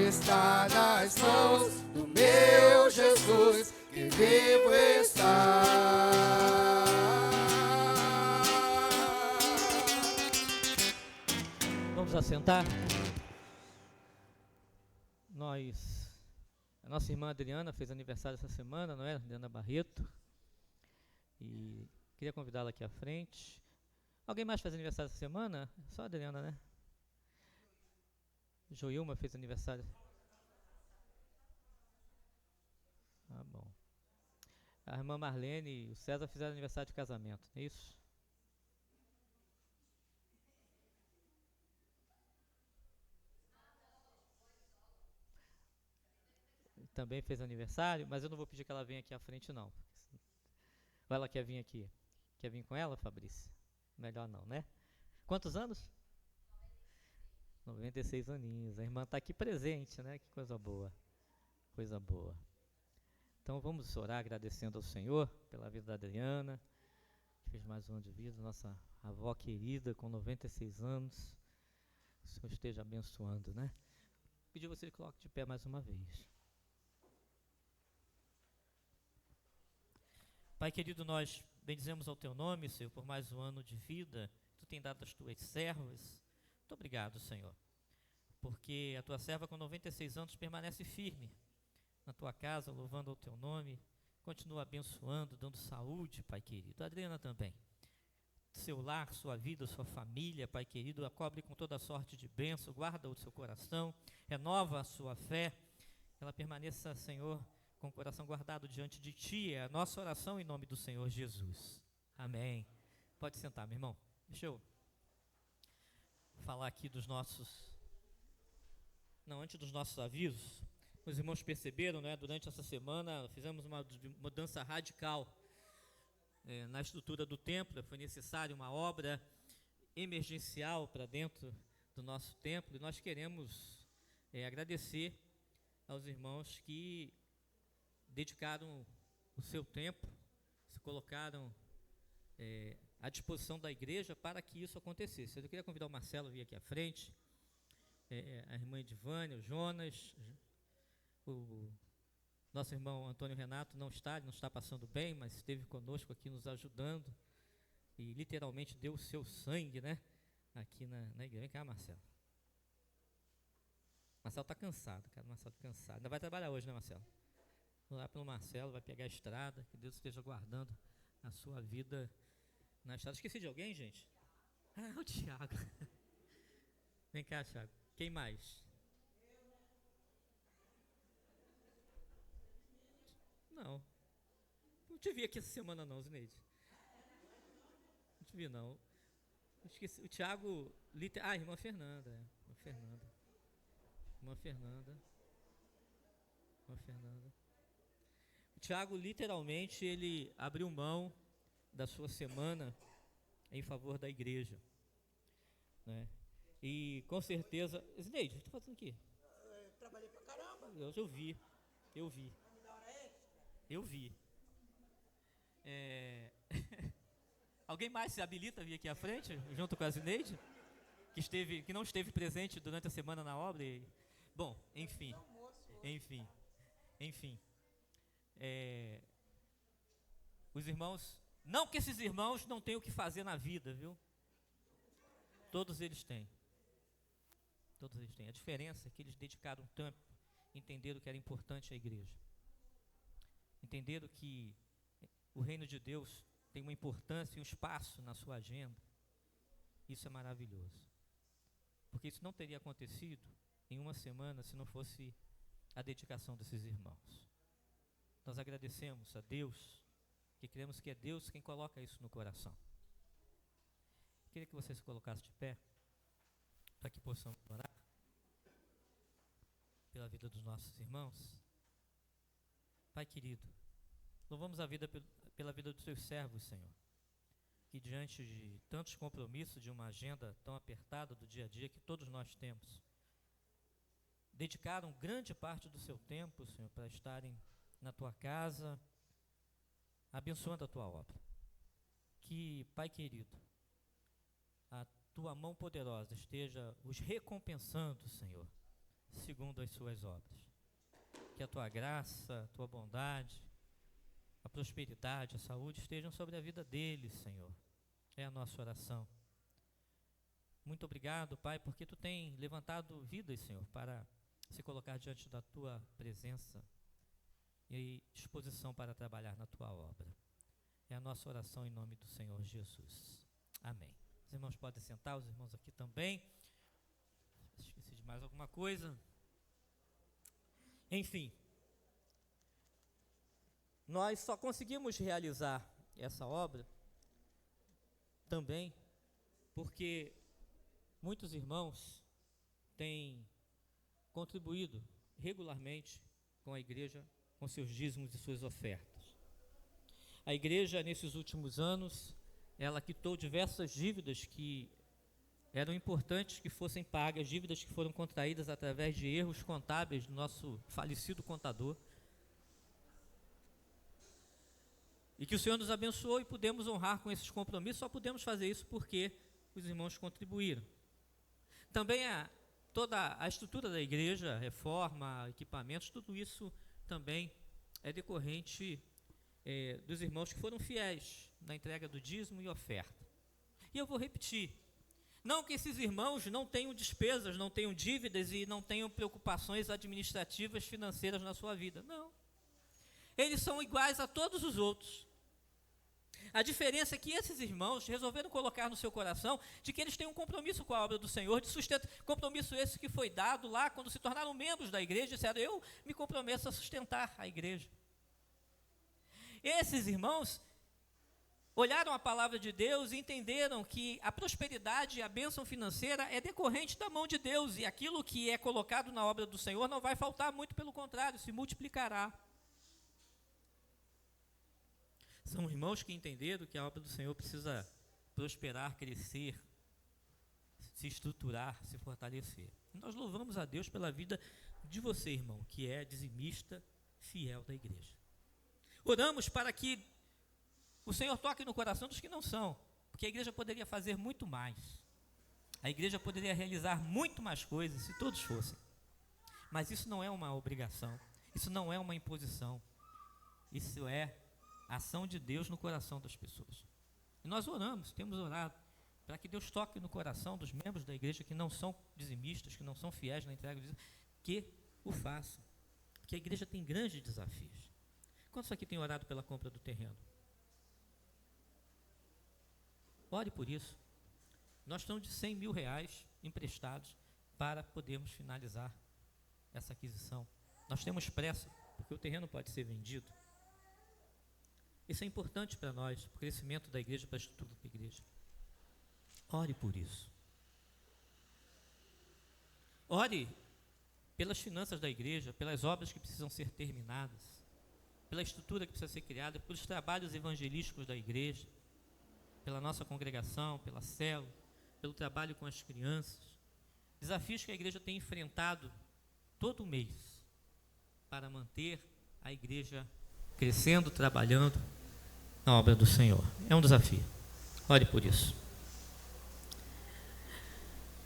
Está nas mãos do meu Jesus, que vivo está. Vamos assentar? nossa irmã Adriana fez aniversário essa semana, não é? Adriana Barreto. E queria convidá-la aqui à frente. Alguém mais fez aniversário essa semana? Só a Adriana, né? Joilma fez aniversário. Ah, bom. A irmã Marlene e o César fizeram aniversário de casamento, não é isso? Também fez aniversário, mas eu não vou pedir que ela venha aqui à frente, não. Ou ela quer vir aqui? Quer vir com ela, Fabrício? Melhor não, né? Quantos anos? 96 aninhos. A irmã está aqui presente, né? Que coisa boa. Coisa boa. Então vamos orar agradecendo ao Senhor pela vida da Adriana, que fez mais um ano de vida, nossa avó querida com 96 anos. O Senhor esteja abençoando, né? Pedir você que coloque de pé mais uma vez. Pai querido, nós bendizemos ao Teu nome, Senhor, por mais um ano de vida. Tu tem dado às Tuas servas. Muito obrigado, Senhor, porque a Tua serva com 96 anos permanece firme na Tua casa, louvando ao Teu nome. Continua abençoando, dando saúde, Pai querido. A Adriana também. Seu lar, sua vida, sua família, Pai querido, a cobre com toda sorte de bênção, guarda o seu coração, renova a sua fé. Ela permaneça, Senhor, com o coração guardado diante de Ti, é a nossa oração em nome do Senhor Jesus. Amém. Pode sentar, meu irmão. Deixa eu falar aqui dos nossos... Não, antes dos nossos avisos, os irmãos perceberam, né, durante essa semana, fizemos uma mudança radical na estrutura do templo. Foi necessária uma obra emergencial para dentro do nosso templo, e nós queremos agradecer aos irmãos que dedicaram o seu tempo, se colocaram à disposição da igreja para que isso acontecesse. Eu queria convidar o Marcelo a vir aqui à frente, a irmã Edivânia, o Jonas, o nosso irmão Antônio Renato não está passando bem, mas esteve conosco aqui nos ajudando e literalmente deu o seu sangue, né, aqui na igreja. Vem cá, Marcelo. Marcelo está cansado, cara, Marcelo está cansado. Ainda vai trabalhar hoje, né, Marcelo? Vou lá pelo Marcelo, vai pegar a estrada, que Deus esteja guardando a sua vida na estrada. Esqueci de alguém, gente? Ah, o Tiago. Vem cá, Tiago. Quem mais? Não te vi aqui essa semana não, Zineide. Não te vi não. Esqueci, o Tiago, irmã Fernanda, irmã Fernanda. O Tiago, literalmente, ele abriu mão da sua semana em favor da igreja, né? E com certeza... Zineide, o que você está fazendo aqui? Eu trabalhei pra caramba. Eu vi. Alguém mais se habilita a vir aqui à frente, junto com a Zineide, que não esteve presente durante a semana na obra? Bom, enfim. Os irmãos, não que esses irmãos não tenham o que fazer na vida, viu? Todos eles têm. A diferença é que eles dedicaram tempo, entenderam que era importante a igreja. Entenderam que o reino de Deus tem uma importância e um espaço na sua agenda. Isso é maravilhoso. Porque isso não teria acontecido em uma semana se não fosse a dedicação desses irmãos. Nós agradecemos a Deus, que cremos que é Deus quem coloca isso no coração. Queria que você se colocasse de pé, para que possamos orar pela vida dos nossos irmãos. Pai querido, louvamos a vida pela vida dos teus servos, Senhor, que diante de tantos compromissos, de uma agenda tão apertada do dia a dia que todos nós temos, dedicaram grande parte do seu tempo, Senhor, para estarem na tua casa, abençoando a tua obra. Que, Pai querido, a tua mão poderosa esteja os recompensando, Senhor, segundo as suas obras. Que a tua graça, a tua bondade, a prosperidade, a saúde estejam sobre a vida deles, Senhor. É a nossa oração. Muito obrigado, Pai, porque tu tem levantado vidas, Senhor, para se colocar diante da tua presença e disposição para trabalhar na tua obra. É a nossa oração em nome do Senhor Jesus. Amém. Os irmãos podem sentar, os irmãos aqui também. Esqueci de mais alguma coisa. Enfim, nós só conseguimos realizar essa obra também porque muitos irmãos têm contribuído regularmente com a igreja, com seus dízimos e suas ofertas. A igreja, nesses últimos anos, ela quitou diversas dívidas que eram importantes que fossem pagas, dívidas que foram contraídas através de erros contábeis do nosso falecido contador. E que o Senhor nos abençoou e pudemos honrar com esses compromissos, só pudemos fazer isso porque os irmãos contribuíram. Também toda a estrutura da igreja, reforma, equipamentos, tudo isso também é decorrente dos irmãos que foram fiéis na entrega do dízimo e oferta. E eu vou repetir, não que esses irmãos não tenham despesas, não tenham dívidas e não tenham preocupações administrativas, financeiras na sua vida, não. Eles são iguais a todos os outros. A diferença é que esses irmãos resolveram colocar no seu coração de que eles têm um compromisso com a obra do Senhor, de sustento, compromisso esse que foi dado lá quando se tornaram membros da igreja, disseram, eu me comprometo a sustentar a igreja. Esses irmãos olharam a palavra de Deus e entenderam que a prosperidade e a bênção financeira é decorrente da mão de Deus, e aquilo que é colocado na obra do Senhor não vai faltar, muito pelo contrário, se multiplicará. São irmãos que entenderam que a obra do Senhor precisa prosperar, crescer, se estruturar, se fortalecer. E nós louvamos a Deus pela vida de você, irmão, que é dizimista fiel da igreja. Oramos para que o Senhor toque no coração dos que não são, porque a igreja poderia fazer muito mais. A igreja poderia realizar muito mais coisas se todos fossem. Mas isso não é uma obrigação, isso não é uma imposição, isso é a ação de Deus no coração das pessoas. E nós oramos, temos orado, para que Deus toque no coração dos membros da igreja que não são dizimistas, que não são fiéis na entrega do dízimo, que o façam. Porque a igreja tem grandes desafios. Quantos aqui têm orado pela compra do terreno? Ore por isso. Nós estamos de R$100 mil emprestados para podermos finalizar essa aquisição. Nós temos pressa, porque o terreno pode ser vendido. Isso é importante para nós, para o crescimento da igreja, para a estrutura da igreja. Ore por isso. Ore pelas finanças da igreja, pelas obras que precisam ser terminadas, pela estrutura que precisa ser criada, pelos trabalhos evangelísticos da igreja, pela nossa congregação, pela célula, pelo trabalho com as crianças. Desafios que a igreja tem enfrentado todo mês para manter a igreja crescendo, trabalhando na obra do Senhor. É um desafio. Ore por isso.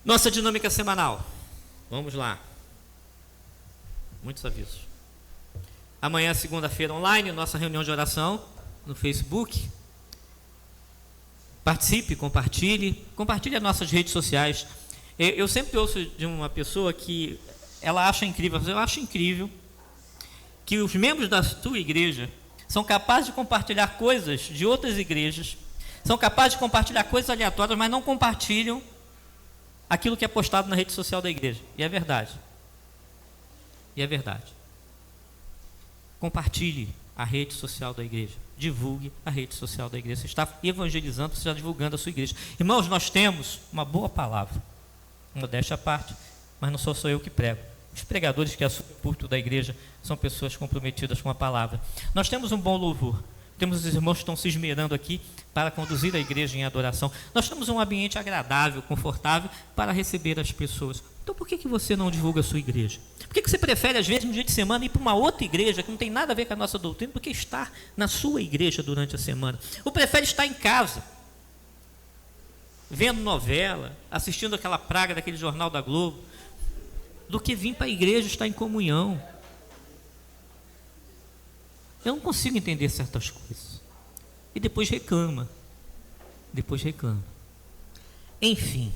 Nossa dinâmica semanal. Vamos lá. Muitos avisos. Amanhã, segunda-feira, online, nossa reunião de oração no Facebook. Participe, compartilhe as nossas redes sociais. Eu sempre ouço de uma pessoa que ela acha incrível, eu acho incrível que os membros da tua igreja são capazes de compartilhar coisas de outras igrejas, são capazes de compartilhar coisas aleatórias, mas não compartilham aquilo que é postado na rede social da igreja. E é verdade. E é verdade. Compartilhe a rede social da igreja. Divulgue a rede social da igreja. Você está evangelizando, você está divulgando a sua igreja. Irmãos, nós temos uma boa palavra. Modéstia à parte, mas não sou só eu que prego. Os pregadores que assumem o púlpito da igreja são pessoas comprometidas com a palavra. Nós temos um bom louvor. Temos os irmãos que estão se esmerando aqui para conduzir a igreja em adoração. Nós temos um ambiente agradável, confortável para receber as pessoas. Então por que você não divulga a sua igreja? Por que você prefere, às vezes, no dia de semana, ir para uma outra igreja que não tem nada a ver com a nossa doutrina, do que estar na sua igreja durante a semana? Ou prefere estar em casa, vendo novela, assistindo aquela praga daquele jornal da Globo, do que vir para a igreja estar em comunhão? Eu não consigo entender certas coisas. E depois reclama. Enfim.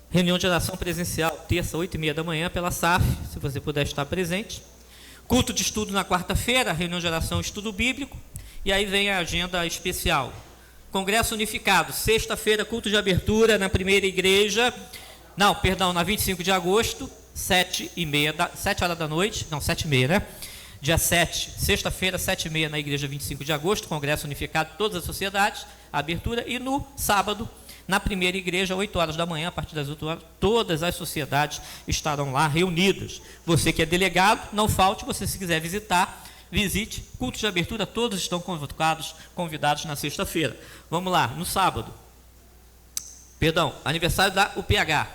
Reunião de oração presencial, terça, 8h30 da manhã, pela SAF, se você puder estar presente. Culto de estudo na quarta-feira, reunião de oração, estudo bíblico. E aí vem a agenda especial. Congresso Unificado, sexta-feira, culto de abertura na primeira igreja. Não, perdão, na 25 de agosto, 7 horas da noite. Não, 7h30, né? Dia 7, sexta-feira, 7h30, na igreja 25 de agosto, Congresso Unificado, todas as sociedades, abertura. E no sábado, na primeira igreja, 8 horas da manhã, a partir das 8 horas, todas as sociedades estarão lá reunidas. Você que é delegado, não falte, você se quiser visitar, visite. Culto de abertura, todos estão convidados na sexta-feira. Vamos lá, no sábado. Perdão, aniversário da UPH.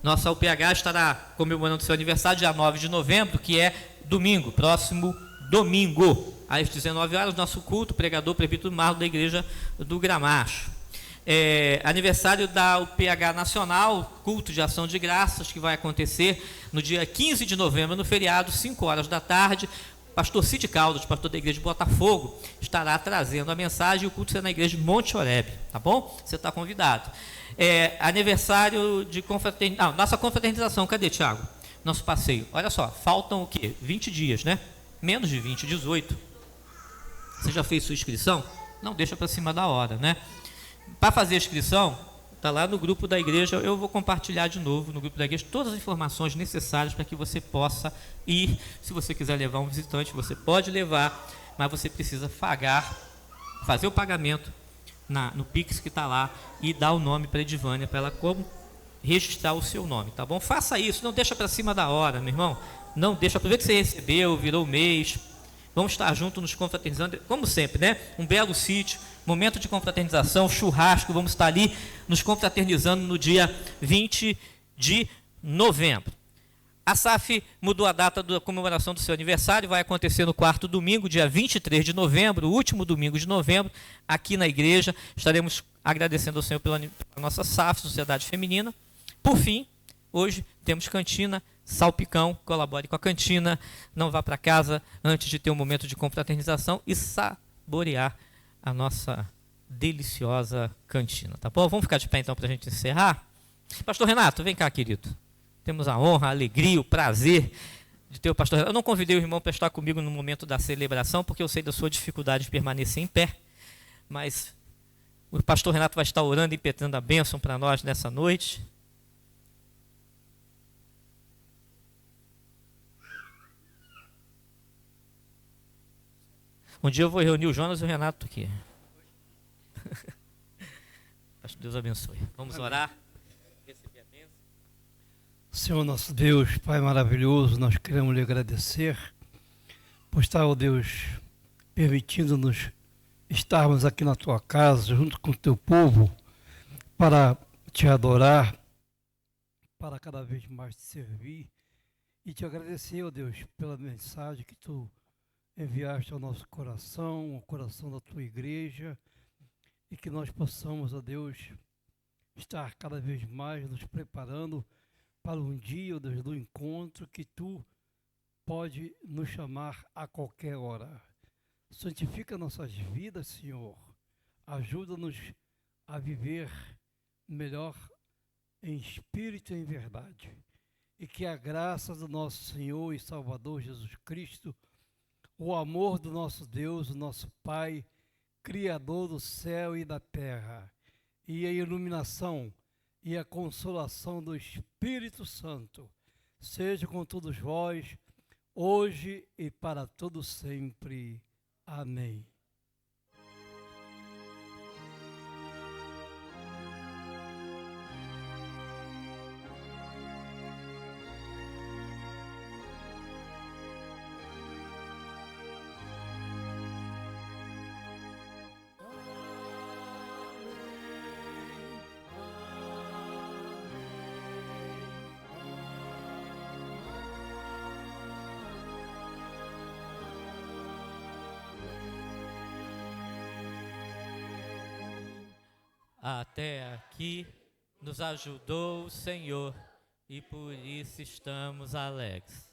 Nossa UPH estará comemorando seu aniversário dia 9 de novembro, que é domingo, próximo domingo, às 19 horas, nosso culto, pregador, presbítero Marlon da igreja do Gramacho. Aniversário da UPH Nacional, culto de ação de graças, que vai acontecer no dia 15 de novembro, no feriado, 5 horas da tarde. Pastor Cid Caldas, pastor da igreja de Botafogo, estará trazendo a mensagem, e o culto será na igreja de Monte Oreb, tá bom? Você está convidado. Aniversário de confraternização, nossa confraternização, cadê, Tiago? Nosso passeio. Olha só, faltam o quê? 20 dias, né? Menos de 20, 18. Você já fez sua inscrição? Não deixa para cima da hora, né? Para fazer a inscrição, está lá no grupo da igreja. Eu vou compartilhar de novo no grupo da igreja todas as informações necessárias para que você possa ir. Se você quiser levar um visitante, você pode levar, mas você precisa fazer o pagamento no Pix que está lá e dar o nome para a Edivânia, para ela registrar o seu nome, tá bom? Faça isso, não deixa para cima da hora, meu irmão. Não deixa, aproveita que você recebeu, virou o mês. Vamos estar juntos nos confraternizando, como sempre, né? Um belo sítio, momento de confraternização, churrasco, vamos estar ali nos confraternizando no dia 20 de novembro. A SAF mudou a data da comemoração do seu aniversário, vai acontecer no quarto domingo, dia 23 de novembro, o último domingo de novembro, aqui na igreja. Estaremos agradecendo ao Senhor pela nossa SAF, Sociedade Feminina. Por fim, hoje temos cantina, salpicão, colabore com a cantina, não vá para casa antes de ter um momento de confraternização e saborear a nossa deliciosa cantina, tá bom? Vamos ficar de pé então para a gente encerrar? Pastor Renato, vem cá, querido. Temos a honra, a alegria, o prazer de ter o pastor Renato. Eu não convidei o irmão para estar comigo no momento da celebração, porque eu sei da sua dificuldade de permanecer em pé, mas o pastor Renato vai estar orando e impetrando a bênção para nós nessa noite. Um dia eu vou reunir o Jonas e o Renato aqui. Acho que Deus abençoe. Vamos orar. Receber a bênção. Senhor nosso Deus, Pai maravilhoso, nós queremos lhe agradecer por estar, ó Deus, permitindo-nos estarmos aqui na tua casa, junto com o teu povo, para te adorar, para cada vez mais te servir e te agradecer, ó Deus, pela mensagem que tu enviaste ao nosso coração, ao coração da tua igreja, e que nós possamos, ó Deus, estar cada vez mais nos preparando para um dia, ó Deus, do encontro que tu pode nos chamar a qualquer hora. Santifica nossas vidas, Senhor. Ajuda-nos a viver melhor em espírito e em verdade. E que a graça do nosso Senhor e Salvador Jesus Cristo, o amor do nosso Deus, o nosso Pai, Criador do céu e da terra, e a iluminação e a consolação do Espírito Santo, seja com todos vós, hoje e para todo sempre. Amém. Até aqui nos ajudou o Senhor e por isso estamos alegres.